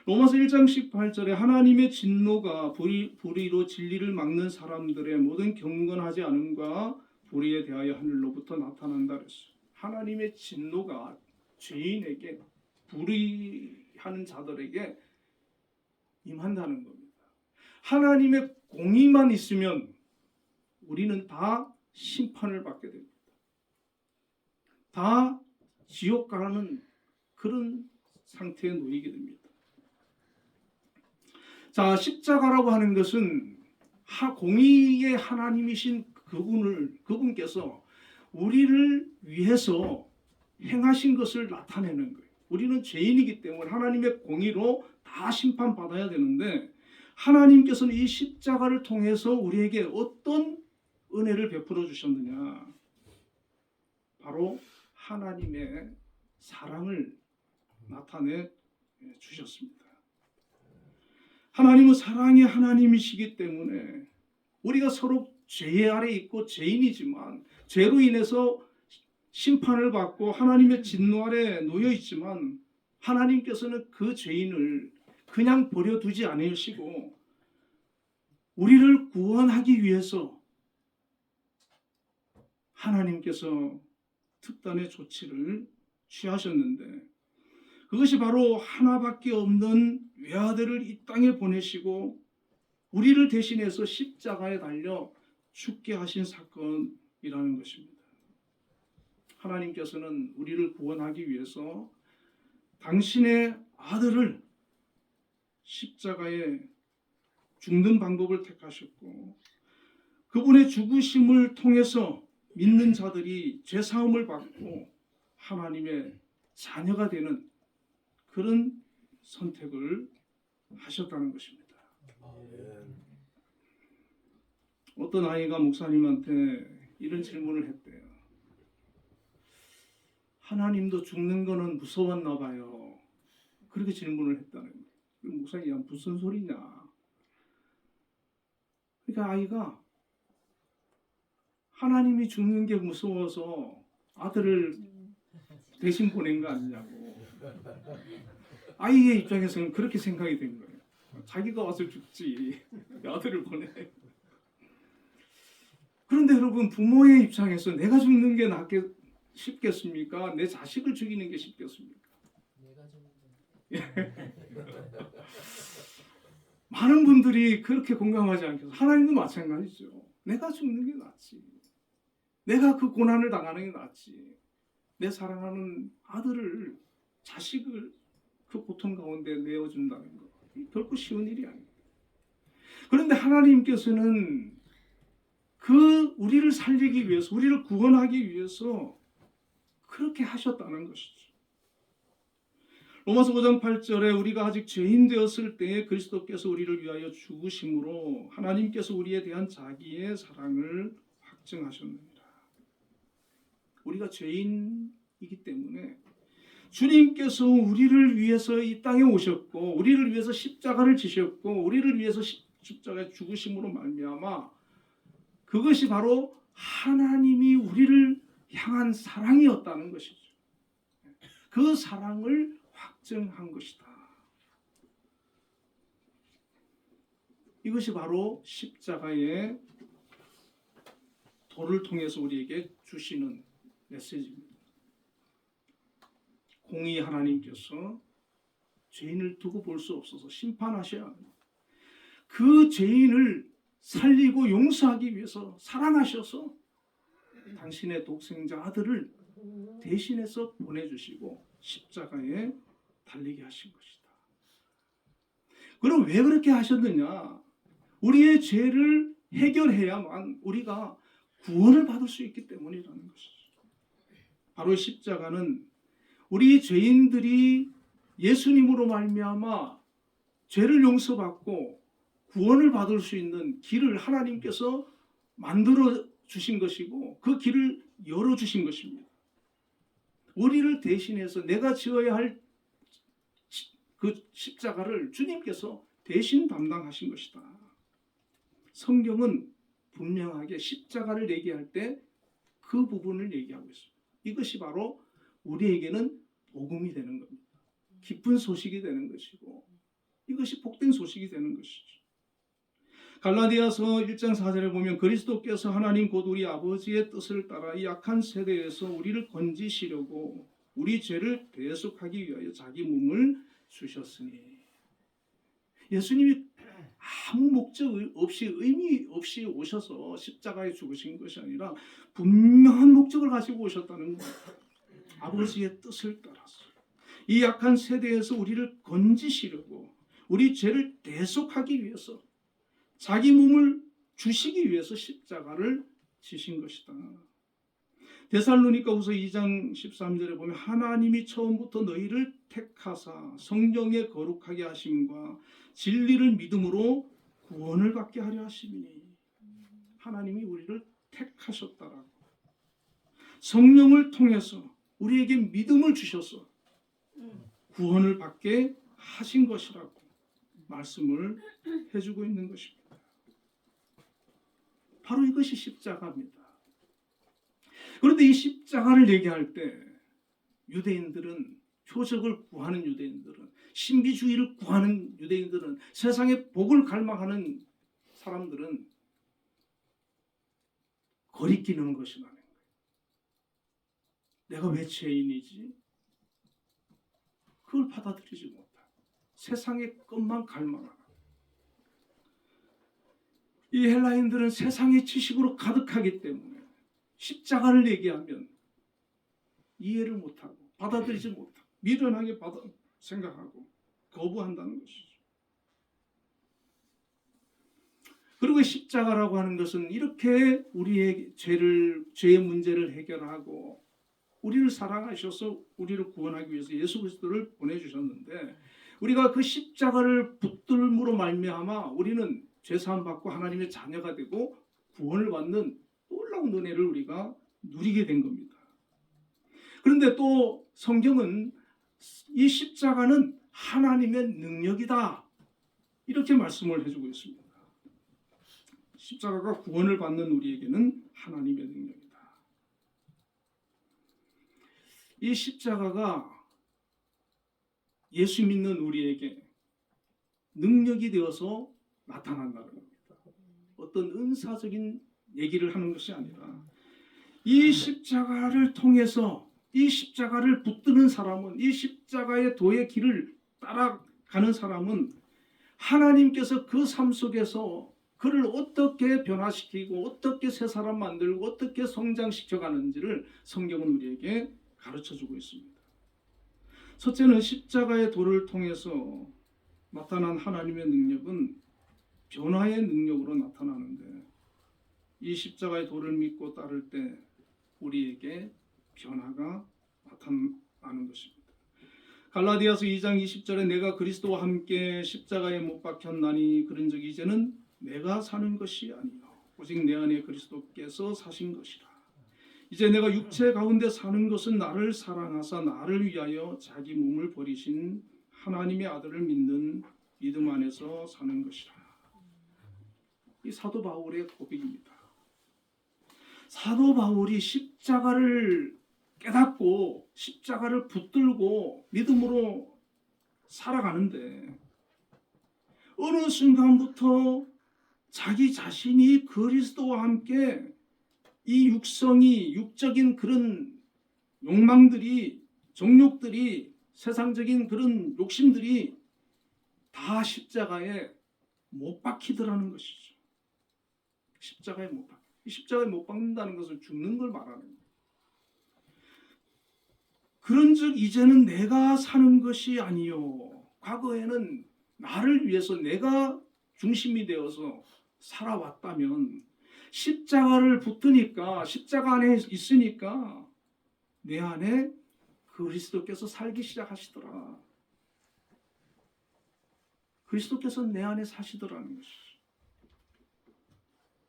로마서 1장 18절에 하나님의 진노가 불의로 진리를 막는 사람들의 모든 경건하지 않음과 불의에 대하여 하늘로부터 나타난다 그랬어요. 하나님의 진노가 죄인에게 불의하는 자들에게 임한다는 겁니다. 하나님의 공의만 있으면 우리는 다 심판을 받게 됩니다. 다 지옥 가는 그런 상태에 놓이게 됩니다. 자, 십자가라고 하는 것은 공의의 하나님이신 그분께서 우리를 위해서 행하신 것을 나타내는 거예요. 우리는 죄인이기 때문에 하나님의 공의로 다 심판받아야 되는데 하나님께서는 이 십자가를 통해서 우리에게 어떤 은혜를 베풀어 주셨느냐? 바로 하나님의 사랑을 나타내 주셨습니다. 하나님은 사랑의 하나님이시기 때문에 우리가 서로 죄 아래 있고 죄인이지만 죄로 인해서 심판을 받고 하나님의 진노 아래 놓여 있지만 하나님께서는 그 죄인을 그냥 버려두지 않으시고 우리를 구원하기 위해서 하나님께서 특단의 조치를 취하셨는데 그것이 바로 하나밖에 없는 외아들을 이 땅에 보내시고 우리를 대신해서 십자가에 달려 죽게 하신 사건이라는 것입니다. 하나님께서는 우리를 구원하기 위해서 당신의 아들을 십자가에 죽는 방법을 택하셨고 그분의 죽으심을 통해서 믿는 자들이 죄사함을 받고 하나님의 자녀가 되는 그런 선택을 하셨다는 것입니다. 어떤 아이가 목사님한테 이런 질문을 했대요. 하나님도 죽는 거는 무서웠나 봐요. 그렇게 질문을 했다는 거예요. 목사님이 무슨 소리냐. 그러니까 아이가 하나님이 죽는 게 무서워서 아들을 대신 보낸 거 아니냐고. 아이의 입장에서는 그렇게 생각이 된 거예요. 자기가 와서 죽지 아들을 보내. 그런데 여러분 부모의 입장에서 내가 죽는 게 쉽겠습니까? 내 자식을 죽이는 게 쉽겠습니까? 많은 분들이 그렇게 공감하지 않겠어요. 하나님도 마찬가지죠. 내가 죽는 게 낫지. 내가 그 고난을 당하는 게 낫지. 내 사랑하는 아들을 자식을 그 고통 가운데 내어준다는 거 결코 쉬운 일이 아닙니다. 그런데 하나님께서는 우리를 살리기 위해서 우리를 구원하기 위해서 그렇게 하셨다는 것이죠. 로마서 5장 8절에 우리가 아직 죄인 되었을 때에 그리스도께서 우리를 위하여 죽으심으로 하나님께서 우리에 대한 자기의 사랑을 확증하셨느니라. 우리가 죄인이기 때문에 주님께서 우리를 위해서 이 땅에 오셨고 우리를 위해서 십자가를 지셨고 우리를 위해서 십자가에 죽으심으로 말미암아 그것이 바로 하나님이 우리를 향한 사랑이었다는 것이죠. 그 사랑을 확증한 것이다. 이것이 바로 십자가의 도를 통해서 우리에게 주시는 메시지입니다. 공의 하나님께서 죄인을 두고 볼 수 없어서 심판하셔야 합니다. 그 죄인을 살리고 용서하기 위해서 사랑하셔서 당신의 독생자 아들을 대신해서 보내주시고 십자가에 달리게 하신 것이다. 그럼 왜 그렇게 하셨느냐? 우리의 죄를 해결해야만 우리가 구원을 받을 수 있기 때문이라는 것이죠. 바로 십자가는 우리 죄인들이 예수님으로 말미암아 죄를 용서받고 구원을 받을 수 있는 길을 하나님께서 만들어 주신 것이고 그 길을 열어 주신 것입니다. 우리를 대신해서 내가 지어야 할 그 십자가를 주님께서 대신 담당하신 것이다. 성경은 분명하게 십자가를 얘기할 때 그 부분을 얘기하고 있습니다. 이것이 바로 우리에게는 복음이 되는 겁니다. 기쁜 소식이 되는 것이고 이것이 복된 소식이 되는 것이죠. 갈라디아서 1장 4절에 보면 그리스도께서 하나님 곧 우리 아버지의 뜻을 따라 이 악한 세대에서 우리를 건지시려고 우리 죄를 대속하기 위하여 자기 몸을 주셨으니 예수님이 아무 목적 없이 의미 없이 오셔서 십자가에 죽으신 것이 아니라 분명한 목적을 가지고 오셨다는 거예요. 아버지의 뜻을 따라서 이 약한 세대에서 우리를 건지시려고 우리 죄를 대속하기 위해서 자기 몸을 주시기 위해서 십자가를 지신 것이다. 데살로니가후서 2장 13절에 보면 하나님이 처음부터 너희를 택하사 성령의 거룩하게 하심과 진리를 믿음으로 구원을 받게 하려 하심이니 하나님이 우리를 택하셨다라고 성령을 통해서 우리에게 믿음을 주셔서 구원을 받게 하신 것이라고 말씀을 해주고 있는 것입니다. 바로 이것이 십자가입니다. 그런데 이 십자가를 얘기할 때 유대인들은 표적을 구하는 유대인들은 신비주의를 구하는 유대인들은 세상의 복을 갈망하는 사람들은 거리끼는 것이 나는 거예요. 내가 왜 죄인이지? 그걸 받아들이지 못하고 세상의 것만 갈망하는 이 헬라인들은 세상의 지식으로 가득하기 때문에 십자가를 얘기하면 이해를 못하고 받아들이지 못하고 미련하게 생각하고 거부한다는 것이죠. 그리고 십자가라고 하는 것은 이렇게 우리의 죄의 문제를 해결하고 우리를 사랑하셔서 우리를 구원하기 위해서 예수 그리스도를 보내주셨는데 우리가 그 십자가를 붙들므로 말미암아 우리는 죄사함 받고 하나님의 자녀가 되고 구원을 받는 놀라운 은혜를 우리가 누리게 된 겁니다. 그런데 또 성경은 이 십자가는 하나님의 능력이다 이렇게 말씀을 해주고 있습니다. 십자가가 구원을 받는 우리에게는 하나님의 능력이다. 이 십자가가 예수 믿는 우리에게 능력이 되어서 나타난다는 겁니다. 어떤 은사적인 얘기를 하는 것이 아니라 이 십자가를 통해서 이 십자가를 붙드는 사람은 이 십자가의 도의 길을 따라가는 사람은 하나님께서 그 삶 속에서 그를 어떻게 변화시키고 어떻게 새 사람 만들고 어떻게 성장시켜 가는지를 성경은 우리에게 가르쳐주고 있습니다. 첫째는 십자가의 도를 통해서 나타난 하나님의 능력은 변화의 능력으로 나타나는데 이 십자가의 도를 믿고 따를 때 우리에게 변화가 나타나는 것입니다. 갈라디아서 2장 20절에 내가 그리스도와 함께 십자가에 못 박혔나니 그런즉 이제는 내가 사는 것이 아니요 오직 내 안에 그리스도께서 사신 것이라. 이제 내가 육체 가운데 사는 것은 나를 사랑하사 나를 위하여 자기 몸을 버리신 하나님의 아들을 믿는 믿음 안에서 사는 것이라. 이 사도 바울의 고백입니다. 사도 바울이 십자가를 깨닫고 십자가를 붙들고 믿음으로 살아가는데 어느 순간부터 자기 자신이 그리스도와 함께 이 육적인 그런 욕망들이 정욕들이 세상적인 그런 욕심들이 다 십자가에 못 박히더라는 것이죠. 십자가에 못 박는다는 것은 죽는 걸 말하는 거예요. 그런즉 이제는 내가 사는 것이 아니요. 과거에는 나를 위해서 내가 중심이 되어서 살아왔다면 십자가를 붙으니까 십자가 안에 있으니까 내 안에 그리스도께서 살기 시작하시더라. 그리스도께서 내 안에 사시더라는 것이죠.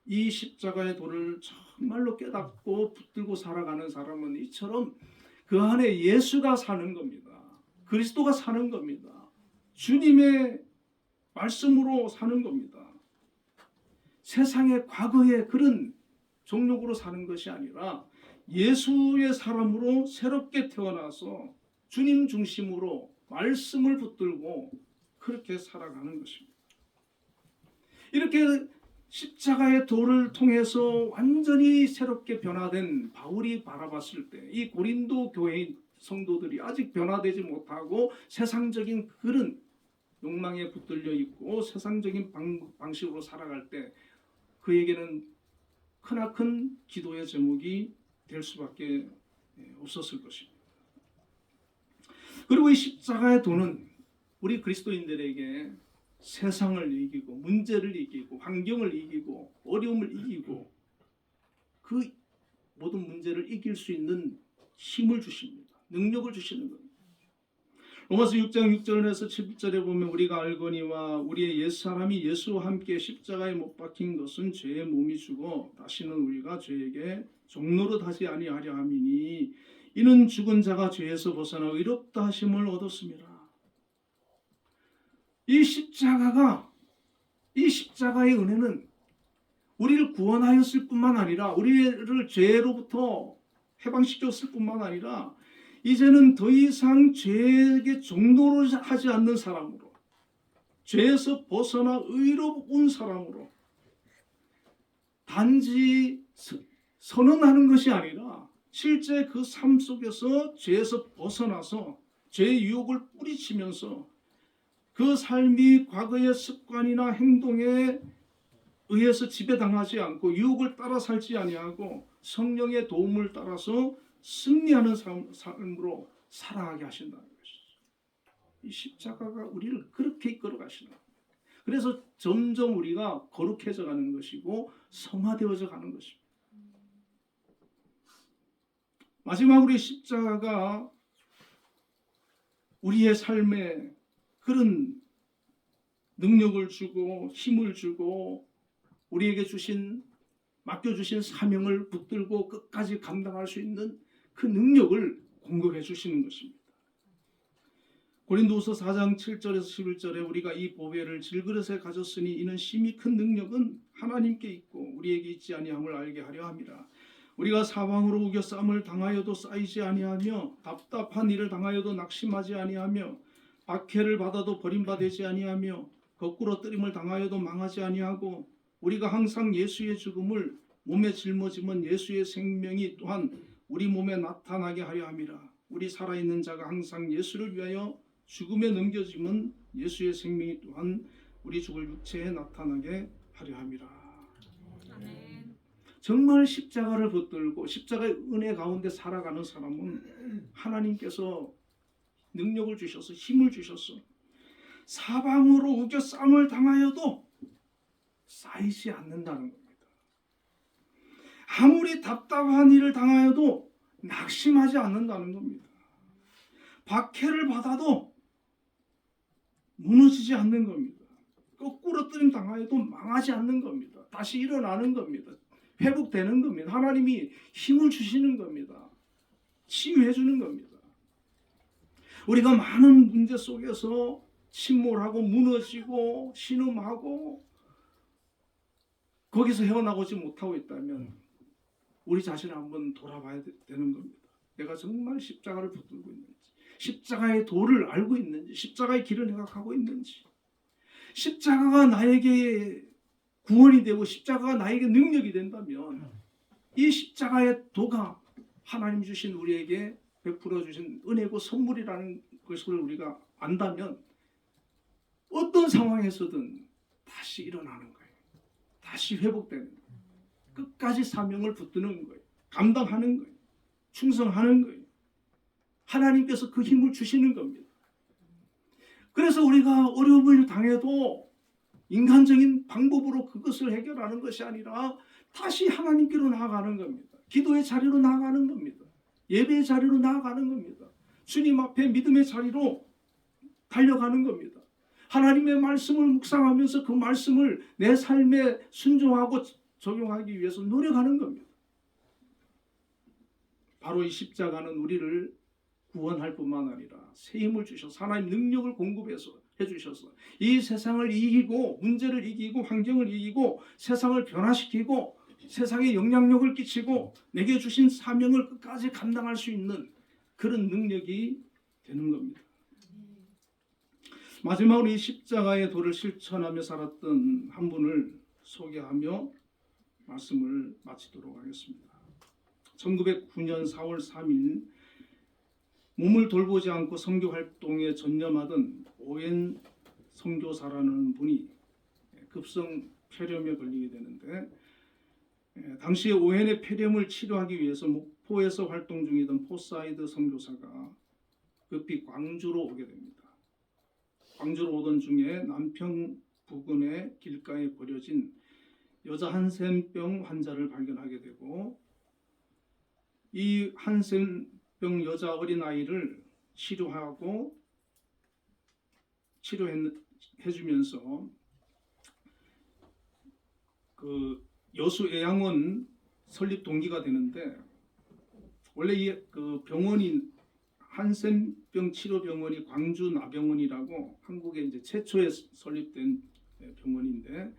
이 십자가의 도를 정말로 깨닫고 붙들고 살아가는 사람은 이처럼 그 안에 예수가 사는 겁니다. 그리스도가 사는 겁니다. 주님의 말씀으로 사는 겁니다. 세상의 과거의 그런 종욕으로 사는 것이 아니라 예수의 사람으로 새롭게 태어나서 주님 중심으로 말씀을 붙들고 그렇게 살아가는 것입니다. 이렇게 십자가의 도를 통해서 완전히 새롭게 변화된 바울이 바라봤을 때 이 고린도 교회 성도들이 아직 변화되지 못하고 세상적인 그런 욕망에 붙들려 있고 세상적인 방식으로 살아갈 때 그에게는 크나큰 기도의 제목이 될 수밖에 없었을 것입니다. 그리고 이 십자가의 도는 우리 그리스도인들에게 세상을 이기고 문제를 이기고 환경을 이기고 어려움을 이기고 그 모든 문제를 이길 수 있는 힘을 주십니다. 능력을 주시는 겁니다. 로마서 6장 6절에서 7절에 보면 우리가 알거니와 우리의 옛사람이 예수와 함께 십자가에 못 박힌 것은 죄의 몸이 주고 다시는 우리가 죄에게 종로로 다시 아니하려 함이니 이는 죽은 자가 죄에서 벗어나 의롭다 하심을 얻었습니다. 이 십자가의 은혜는 우리를 구원하였을 뿐만 아니라 우리를 죄로부터 해방시켰을 뿐만 아니라 이제는 더 이상 죄에게 종노를 하지 않는 사람으로, 죄에서 벗어나 의로운 사람으로 단지 선언하는 것이 아니라 실제 그 삶 속에서 죄에서 벗어나서 죄의 유혹을 뿌리치면서 그 삶이 과거의 습관이나 행동에 의해서 지배당하지 않고 유혹을 따라 살지 아니하고 성령의 도움을 따라서 승리하는 삶으로 살아가게 하신다는 것이죠. 이 십자가가 우리를 그렇게 이끌어 가시는 거예요. 그래서 점점 우리가 거룩해져 가는 것이고 성화되어져 가는 것입니다. 마지막으로 이 십자가가 우리의 삶에 그런 능력을 주고 힘을 주고 우리에게 맡겨주신 사명을 붙들고 끝까지 감당할 수 있는 그 능력을 공급해 주시는 것입니다. 고린도후서 4장 7절에서 11절에 우리가 이 보배를 질그릇에 가졌으니 이는 심히 큰 능력은 하나님께 있고 우리에게 있지 아니함을 알게 하려 함이라. 우리가 사방으로 우겨쌈을 당하여도 쌓이지 아니하며 답답한 일을 당하여도 낙심하지 아니하며 박해를 받아도 버림받지 아니하며 거꾸로 뜨림을 당하여도 망하지 아니하고 우리가 항상 예수의 죽음을 몸에 짊어지면 예수의 생명이 또한 우리 몸에 나타나게 하려 함이라. 우리 살아있는 자가 항상 예수를 위하여 죽음에 넘겨지면 예수의 생명이 또한 우리 죽을 육체에 나타나게 하려 함이라. 정말 십자가를 붙들고 십자가의 은혜 가운데 살아가는 사람은 하나님께서 능력을 주셔서 힘을 주셔서 사방으로 우겨 쌈을 당하여도 쌓이지 않는다는 겁니다. 아무리 답답한 일을 당하여도 낙심하지 않는다는 겁니다. 박해를 받아도 무너지지 않는 겁니다. 거꾸로 뜨림 당하여도 망하지 않는 겁니다. 다시 일어나는 겁니다. 회복되는 겁니다. 하나님이 힘을 주시는 겁니다. 치유해 주는 겁니다. 우리가 많은 문제 속에서 침몰하고 무너지고 신음하고 거기서 헤어나오지 못하고 있다면 우리 자신을 한번 돌아봐야 되는 겁니다. 내가 정말 십자가를 붙들고 있는지, 십자가의 도를 알고 있는지, 십자가의 길을 내가 가고 있는지, 십자가가 나에게 구원이 되고 십자가가 나에게 능력이 된다면 이 십자가의 도가 하나님 주신 우리에게 베풀어 주신 은혜고 선물이라는 것을 우리가 안다면 어떤 상황에서든 다시 일어나는 거예요. 다시 회복되는 거예요. 끝까지 사명을 붙드는 거예요. 감당하는 거예요. 충성하는 거예요. 하나님께서 그 힘을 주시는 겁니다. 그래서 우리가 어려움을 당해도 인간적인 방법으로 그것을 해결하는 것이 아니라 다시 하나님께로 나아가는 겁니다. 기도의 자리로 나아가는 겁니다. 예배의 자리로 나아가는 겁니다. 주님 앞에 믿음의 자리로 달려가는 겁니다. 하나님의 말씀을 묵상하면서 그 말씀을 내 삶에 순종하고 적용하기 위해서 노력하는 겁니다. 바로 이 십자가는 우리를 구원할 뿐만 아니라 새 힘을 주셔서 하나님 능력을 공급해서 해주셔서 이 세상을 이기고 문제를 이기고 환경을 이기고 세상을 변화시키고 세상에 영향력을 끼치고 내게 주신 사명을 끝까지 감당할 수 있는 그런 능력이 되는 겁니다. 마지막으로 이 십자가의 도를 실천하며 살았던 한 분을 소개하며 말씀을 마치도록 하겠습니다. 1909년 4월 3일 몸을 돌보지 않고 선교 활동에 전념하던 오웬 선교사라는 분이 급성 폐렴에 걸리게 되는데 당시에 오웬의 폐렴을 치료하기 위해서 목포에서 활동 중이던 포사이드 선교사가 급히 광주로 오게 됩니다. 광주로 오던 중에 남평 부근의 길가에 버려진 여자 한센병 환자를 발견하게 되고 이 한센병 여자 어린아이를 치료해주면서 그 여수 애양원 설립 동기가 되는데 원래 이 그 병원이 한센병 치료병원이 광주 나병원이라고 한국에 이제 최초에 설립된 병원인데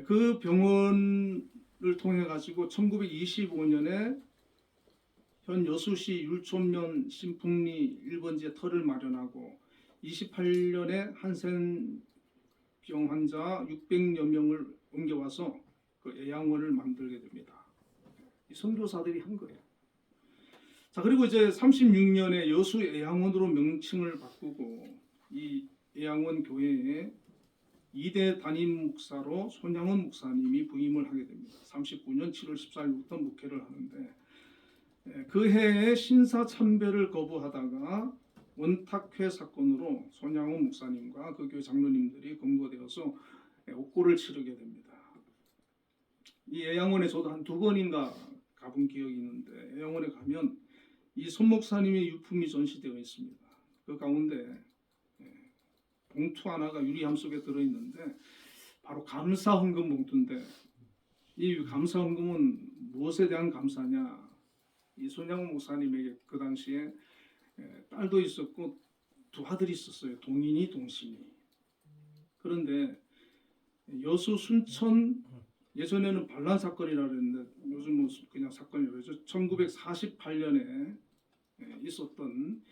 그 병원을 통해 가지고 1925년에 현 여수시 율촌면 신풍리 1번지에 터를 마련하고 28년에 한센병 환자 600여 명을 옮겨와서 그 애양원을 만들게 됩니다. 이 선교사들이 한 거예요. 자, 그리고 이제 36년에 여수 애양원으로 명칭을 바꾸고 이 애양원 교회에 2대 담임 목사로 손양원 목사님이 부임을 하게 됩니다. 39년 7월 14일부터 목회를 하는데 그 해에 신사참배를 거부하다가 원탁회 사건으로 손양원 목사님과 그 교회 장로님들이 검거되어서 옥고를 치르게 됩니다. 이 애양원에 저도 한 2번인가 가본 기억이 있는데 애양원에 가면 이 손 목사님의 유품이 전시되어 있습니다. 그 가운데 봉투 하나가 유리함 속에 들어있는데 바로 감사헌금 봉투인데 이 감사헌금은 무엇에 대한 감사냐? 이 손양원 목사님에게 그 당시에 딸도 있었고 2 아들이 있었어요. 동인이 동신이. 그런데 여수 순천 예전에는 반란 사건이라 그랬는데 요즘은 그냥 사건이라고 그러죠. 1948년에 있었던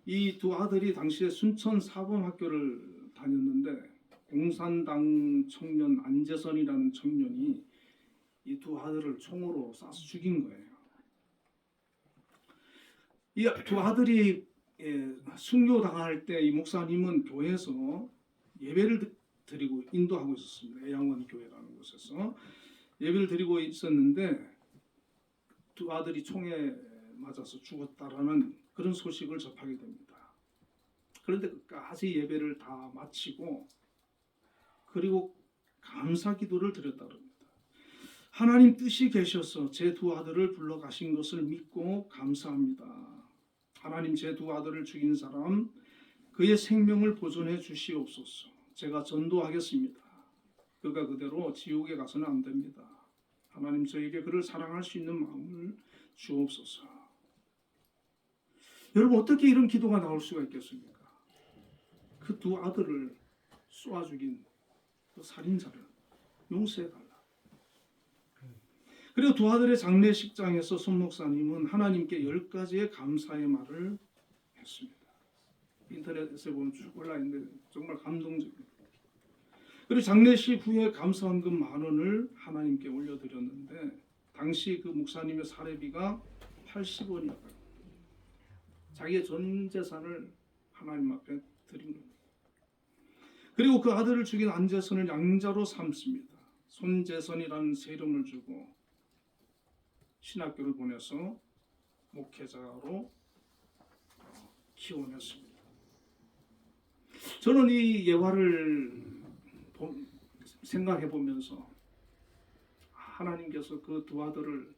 이 2 아들이 당시에 순천 사범학교를 다녔는데 공산당 청년 안재선이라는 청년이 이 2 아들을 총으로 쏴서 죽인 거예요. 이 2 아들이 순교당할 때 이 목사님은 교회에서 예배를 드리고 인도하고 있었습니다. 애양원 교회라는 곳에서 예배를 드리고 있었는데 2 아들이 총에 맞아서 죽었다라는 그런 소식을 접하게 됩니다. 그런데 끝까지 예배를 다 마치고 그리고 감사 기도를 드렸다 그럽니다. 하나님 뜻이 계셔서 제 2 아들을 불러가신 것을 믿고 감사합니다. 하나님 제 2 아들을 죽인 사람 그의 생명을 보존해 주시옵소서. 제가 전도하겠습니다. 그가 그대로 지옥에 가서는 안 됩니다. 하나님 저에게 그를 사랑할 수 있는 마음을 주옵소서. 여러분 어떻게 이런 기도가 나올 수가 있겠습니까? 그 2 아들을 쏘아 죽인 그 살인자를 용서해달라. 그리고 2 아들의 장례식장에서 손 목사님은 하나님께 10가지의 감사의 말을 했습니다. 인터넷에 보면 쭉 올라있는데 정말 감동적입니다. 그리고 장례식 후에 감사헌금 10,000원을 하나님께 올려드렸는데 당시 그 목사님의 사례비가 80원이었다. 자기의 전 재산을 하나님 앞에 드린 겁니다. 그리고 그 아들을 죽인 안재선을 양자로 삼습니다. 손재선이라는 새 이름을 주고 신학교를 보내서 목회자로 키워냈습니다. 저는 이 예화를 생각해 보면서 하나님께서 그 2 아들을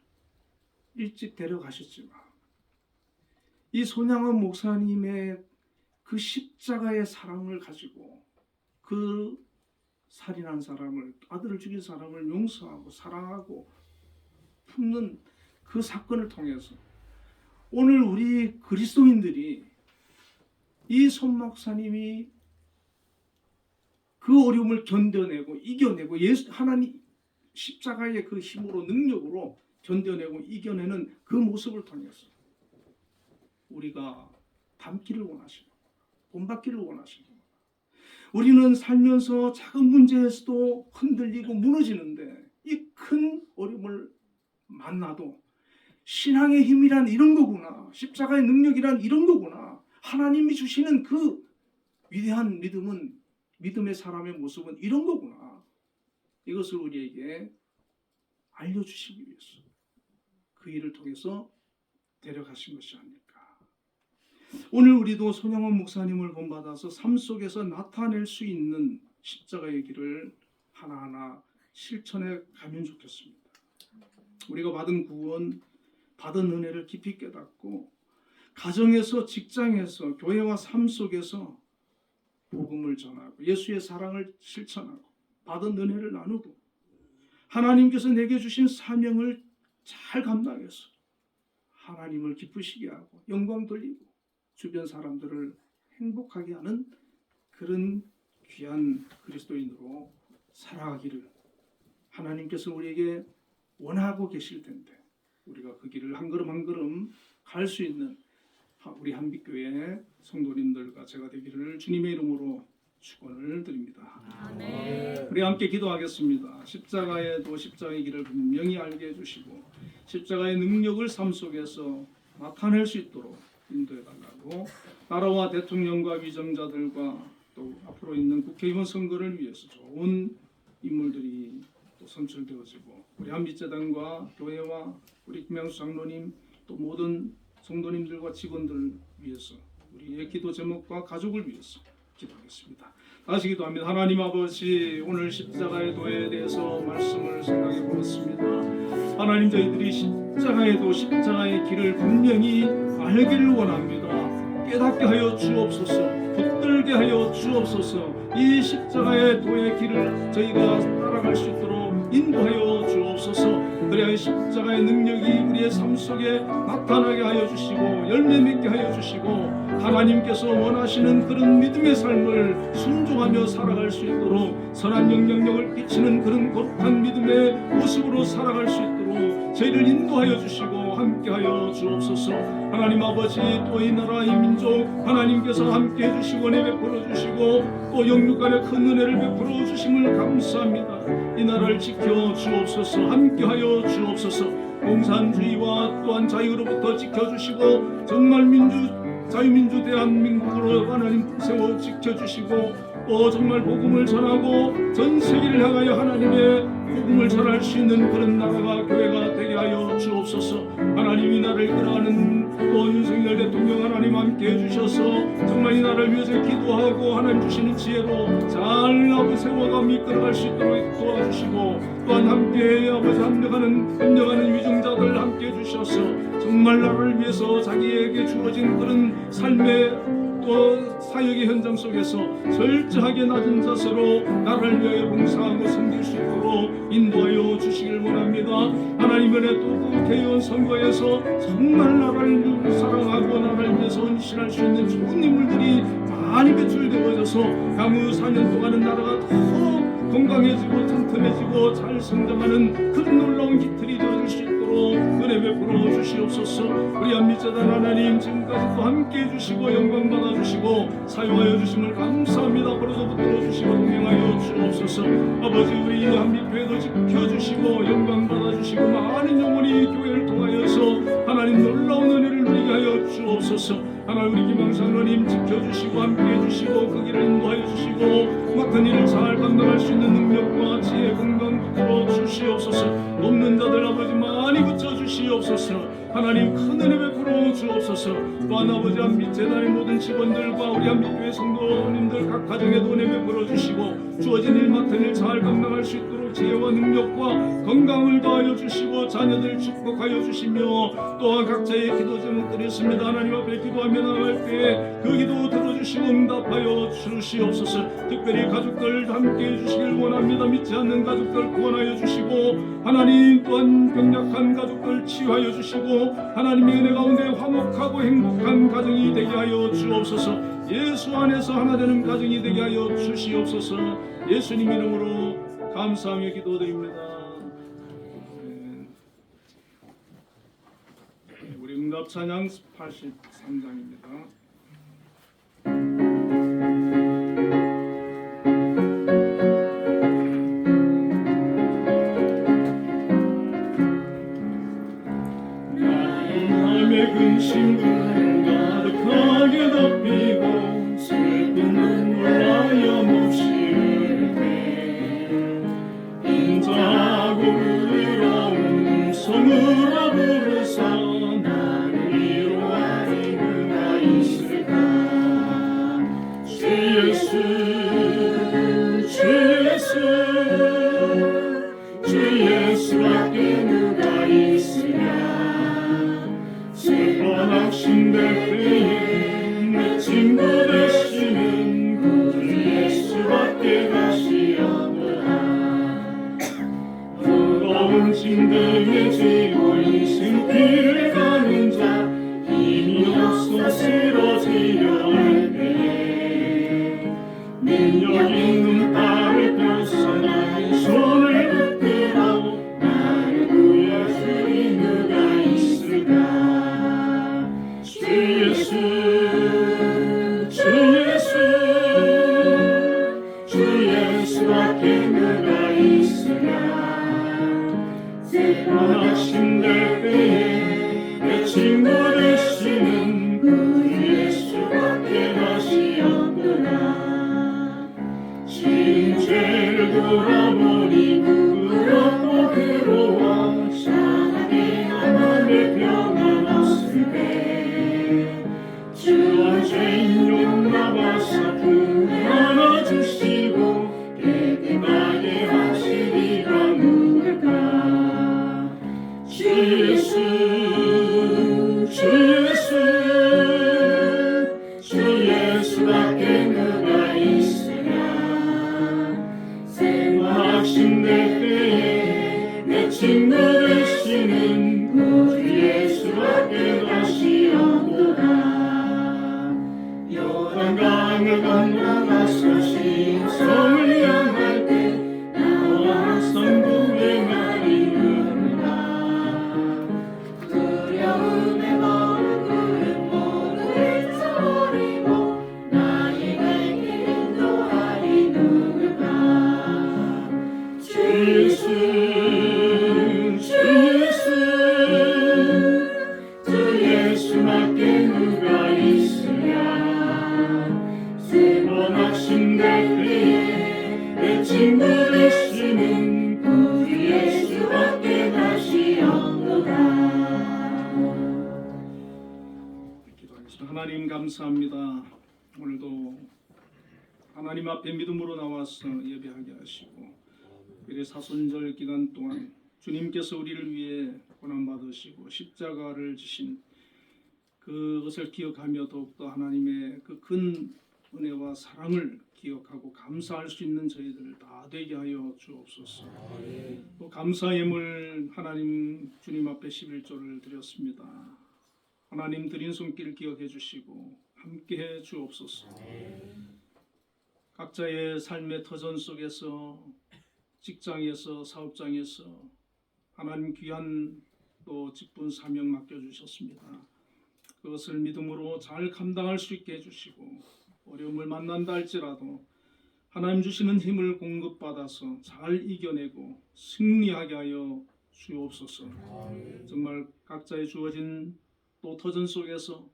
일찍 데려가셨지만 이 손양원 목사님의 그 십자가의 사랑을 가지고 그 살인한 사람을 아들을 죽인 사람을 용서하고 사랑하고 품는 그 사건을 통해서 오늘 우리 그리스도인들이 이 손 목사님이 그 어려움을 견뎌내고 이겨내고 하나님 십자가의 그 힘으로 능력으로 견뎌내고 이겨내는 그 모습을 통해서 우리가 닮기를 원하시고 본받기를 원하시고 우리는 살면서 작은 문제에서도 흔들리고 무너지는데 이 큰 어려움을 만나도 신앙의 힘이란 이런 거구나. 십자가의 능력이란 이런 거구나. 하나님이 주시는 그 위대한 믿음은 믿음의 사람의 모습은 이런 거구나. 이것을 우리에게 알려주시기 위해서 그 일을 통해서 데려가신 것이 아닐까. 오늘 우리도 손영원 목사님을 본받아서 삶 속에서 나타낼 수 있는 십자가의 길을 하나하나 실천해 가면 좋겠습니다. 우리가 받은 구원, 받은 은혜를 깊이 깨닫고 가정에서, 직장에서, 교회와 삶 속에서 복음을 전하고 예수의 사랑을 실천하고 받은 은혜를 나누고 하나님께서 내게 주신 사명을 잘 감당해서 하나님을 기쁘시게 하고 영광 돌리고 주변 사람들을 행복하게 하는 그런 귀한 그리스도인으로 살아가기를 하나님께서 우리에게 원하고 계실 텐데 우리가 그 길을 한 걸음 한 걸음 갈 수 있는 우리 한빛교회 성도님들과 제가 되기를 주님의 이름으로 축원을 드립니다. 우리 함께 기도하겠습니다. 십자가에도 십자가의 길을 분명히 알게 해주시고 십자가의 능력을 삶 속에서 나타낼 수 있도록 인도해 달라고 나라와 대통령과 위정자들과 또 앞으로 있는 국회의원 선거를 위해서 좋은 인물들이 또 선출되어지고 우리 한빛재단과 교회와 우리 김양수 장로님 또 모든 성도님들과 직원들을 위해서 우리의 기도 제목과 가족을 위해서 기도하겠습니다. 다시 기도합니다. 하나님 아버지, 오늘 십자가의 도에 대해서 말씀을 생각해 보았습니다. 하나님, 저희들이 십자가의 도, 십자가의 길을 분명히 알기를 원합니다. 깨닫게 하여 주옵소서, 붙들게 하여 주옵소서. 이 십자가의 도의 길을 저희가 따라갈 수 있도록 인도하여 주옵소서. 그래야 십자가의 능력이 우리의 삶 속에 나타나게 하여 주시고 열매 맺게 하여 주시고 하나님께서 원하시는 그런 믿음의 삶을 순종하며 살아갈 수 있도록 선한 영향력을 끼치는 그런 거룩한 믿음의 모습으로 살아갈 수 있도록 저희를 인도하여 주시고 함께하여 주옵소서. 하나님 아버지, 또 이 나라 이 민족 하나님께서 함께해 주시고 은혜 베풀어 주시고 또 영육간의 큰 은혜를 베풀어 주심을 감사합니다. 이 나라를 지켜 주옵소서. 함께하여 주옵소서. 공산주의와 또한 자유로부터 지켜주시고 정말 자유민주 대한민국으로 하나님 세워 지켜주시고 또 정말 복음을 전하고 전 세계를 향하여 하나님의 복음을 전할 수 있는 그런 나라가 교회가 되게 하여 주옵소서. 하나님, 이 나라를 이끌어가는 또 윤석열 대통령 하나님 함께 해주셔서 정말 이 나라를 위해서 기도하고 하나님 주시는 지혜로 잘 아버지 세워가 이끌어갈 수 있도록 도와주시고 또한 함께 아버지 협력하는 위정자들 함께 해주셔서 정말 나라를 위해서 자기에게 주어진 그런 삶의 또 사역의 현장 속에서 철저하게 낮은 자세로 나라를 위하여 봉사하고 섬길 수 있도록 인도하여 주시길 원합니다. 하나님 은혜 또 국회의원 선거에서 정말 나라를 사랑하고 나라를 위해서 헌신할 수 있는 좋은 인물들이 많이 배출되어져서 향후 4년 동안은 나라가 더 건강해지고 튼튼해지고 잘 성장하는 그런 놀라운 깃털이 되어줄 수 있도록 은혜 베풀어 주시옵소서. 우리 한빛재단 하나님, 지금까지 또 함께해 주시고 영광 받아 주시고 사용하여 주심을 감사합니다. 앞으로도 붙들어 주시고 동행하여 주옵소서. 아버지, 우리 한빛교회도 지켜주시고 영광 받아 주시고 많은 영혼이 교회를 통하여서 하나님 놀라운 은혜를 누리게 하여 주옵소서. 하나님, 우리 김양수 장로님 지켜주시고 함께해 주시고 그 길을 인도하여 주시고 맡은 일을 잘 감당할 수 있는 능력과 지혜 건강 붙들어 주시옵소서. 돕는 자들 아버지 많이 붙여 주시옵소서. 하나님, 큰 은혜 베풀어 주옵소서. 또한 아버지 한빛재단의 모든 직원들과 우리 한빛교회 성도님들 각 가정에도 은혜 베풀어 주시고 주어진 일 맡은 일 잘 감당할 수 있도록 지혜와 능력과 건강을 더하여 주시고 자녀들 축복하여 주시며 또한 각자의 기도 제목들이 있습니다. 하나님 앞에 기도하며 나갈 때에 그 기도 들어주시고 응답하여 주시옵소서. 특별히 가족들 함께해 주시길 원합니다. 믿지 않는 가족들 구원하여 주시고 하나님 또한 병약한 가족들 치유하여 주시고 하나님의 은혜 가운데 화목하고 행복한 가정이 되게 하여 주옵소서. 예수 안에서 하나 되는 가정이 되게 하여 주시옵소서. 예수님 이름으로 감사하며 기도드립니다. 우리 응답 찬양 83장입니다. 나의 근심을 가득하게 덮이고 슬픈 눈물 하염없이 인자고 부러운 성으로 부르사 나를 위로하리 그가 이 예수밖에 누가 있으랴. 슬퍼 낙심될 때에 내 친구 되시는 구 예수밖에 다시 없노라. 무거운 짐들에 지고 인생길을 가는 자 힘이 없어 쓰러지려 할 때에 능력 있는 발을 펴서 나의 손을 붙들어 나를 구해주리 누가 있을까. 주 예수 주 예수 주 예수밖에 누가 있으랴. 슬퍼 낙심될 때에 내 친구 되시는 그 예수밖에 다시 없구나. 진 죄를 돌아보니 부끄럽고 괴로워 차라리 하나님의 평안 없을 때 주와 죄인 용납하사 품에 안아주시고 깨끗하게 하시리가 누굴까. 주 예수 주 예수 주 예수밖에 누가 있으랴. 슬퍼 낙심될 때에 내 친구 되시는 구 예수밖에 다시 없노라. 요단강을 건너가서 시온성을 향할 때 나와 항상 동행하리 누구나. 두려움에 머무는 모두를 잊어버리고 나의 갈 길 인도하리 누굴까. 주 예수 주 예수 주 예수밖에 누가 있으랴. 슬퍼 낙심될 때에 내 친구 되시는 구 예수밖에 다시 없노라. 기도하겠습니다. 하나님 감사합니다. 오늘도 하나님 앞에 믿음으로 나와서 예배하게 하시고 우리 사순절 기간 동안 주님께서 우리를 위해 고난 받으시고 십자가를 지신 그것을 기억하며 더욱더 하나님의 그 큰 은혜와 사랑을 기억하고 감사할 수 있는 저희들 다 되게 하여 주옵소서. 또 감사 예물 하나님 주님 앞에 11조를 드렸습니다. 하나님 드린 손길 기억해 주시고 함께해 주옵소서. 각자의 삶의 터전 속에서 직장에서 사업장에서 하나님 귀한 또 직분 사명 맡겨주셨습니다. 그것을 믿음으로 잘 감당할 수 있게 해주시고 어려움을 만난다 할지라도 하나님 주시는 힘을 공급받아서 잘 이겨내고 승리하게 하여 주옵소서. 정말 각자의 주어진 또 터전 속에서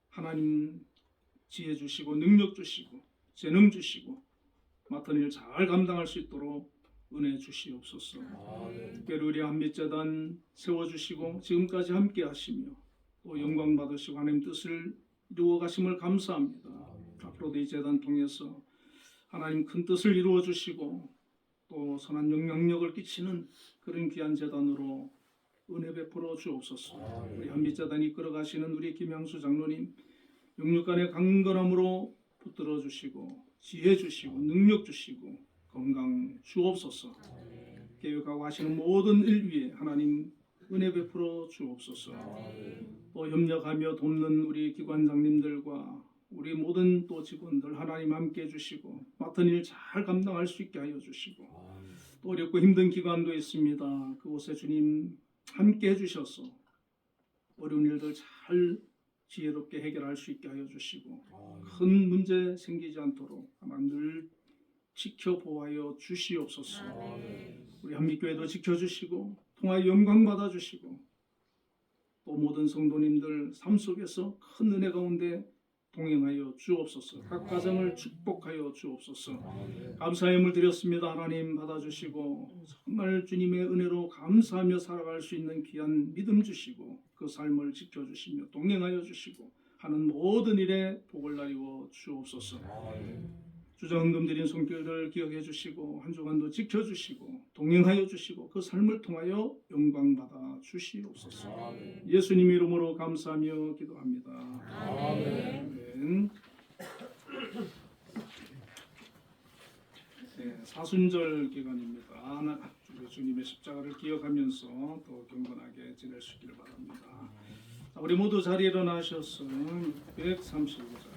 하나님 지혜 주시고 능력 주시고 재능 주시고 맡은 일 잘 감당할 수 있도록 은혜 주시옵소서. 특별히 우리 한빛재단 세워주시고 지금까지 함께 하시며 또 영광 받으시고 하나님 뜻을 이루어 가심을 감사합니다. 앞으로도 이 재단 통해서 하나님 큰 뜻을 이루어 주시고 또 선한 영향력을 끼치는 그런 귀한 재단으로 은혜 베풀어 주옵소서. 우리 한빛재단이 이끌어 가시는 우리 김향수 장로님 영육간의 강건함으로 붙들어 주시고 지혜 주시고 능력 주시고 건강 주옵소서. 계획하고 하시는 모든 일 위에 하나님 은혜 베풀어 주옵소서. 또 협력하며 돕는 우리 기관장님들과 우리 모든 또 직원들 하나님 함께 해주시고 맡은 일 잘 감당할 수 있게 하여 주시고 또 어렵고 힘든 기간도 있습니다. 그곳에 주님 함께 해주셔서 어려운 일들 잘 지혜롭게 해결할 수 있게 하여 주시고 큰 문제 생기지 않도록 하나님 늘 지켜보아여 주시옵소서. 우리 한빛교회도 지켜주시고 통하여 영광 받아주시고 또 모든 성도님들 삶 속에서 큰 은혜 가운데 동행하여 주옵소서. 각 가정을 축복하여 주옵소서. 감사의 예물 드렸습니다. 하나님 받아주시고 정말 주님의 은혜로 감사하며 살아갈 수 있는 귀한 믿음 주시고 그 삶을 지켜주시며 동행하여 주시고 하는 모든 일에 복을 나리워 주옵소서. 주저앉금 드린 손길들 기억해 주시고 한 주간도 지켜주시고 동행하여 주시고 그 삶을 통하여 영광받아 주시옵소서. 예수님 이름으로 감사하며 기도합니다. 아멘. 네, 사순절 기간입니다. 주님의 십자가를 기억하면서 더 경건하게 지낼 수 있기를 바랍니다. 자, 우리 모두 자리에 일어나셔서 635장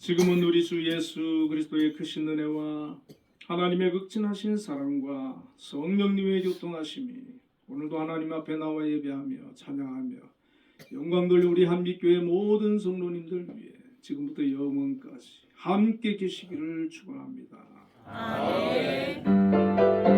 지금은 우리 주 예수 그리스도의 크신 은혜와 하나님의 극진하신 사랑과 성령님의 교통하심이 오늘도 하나님 앞에 나와 예배하며 찬양하며 영광 돌려 우리 한빛교회 모든 성도님들 위해 지금부터 영원까지 함께 계시기를 축원합니다. 아멘.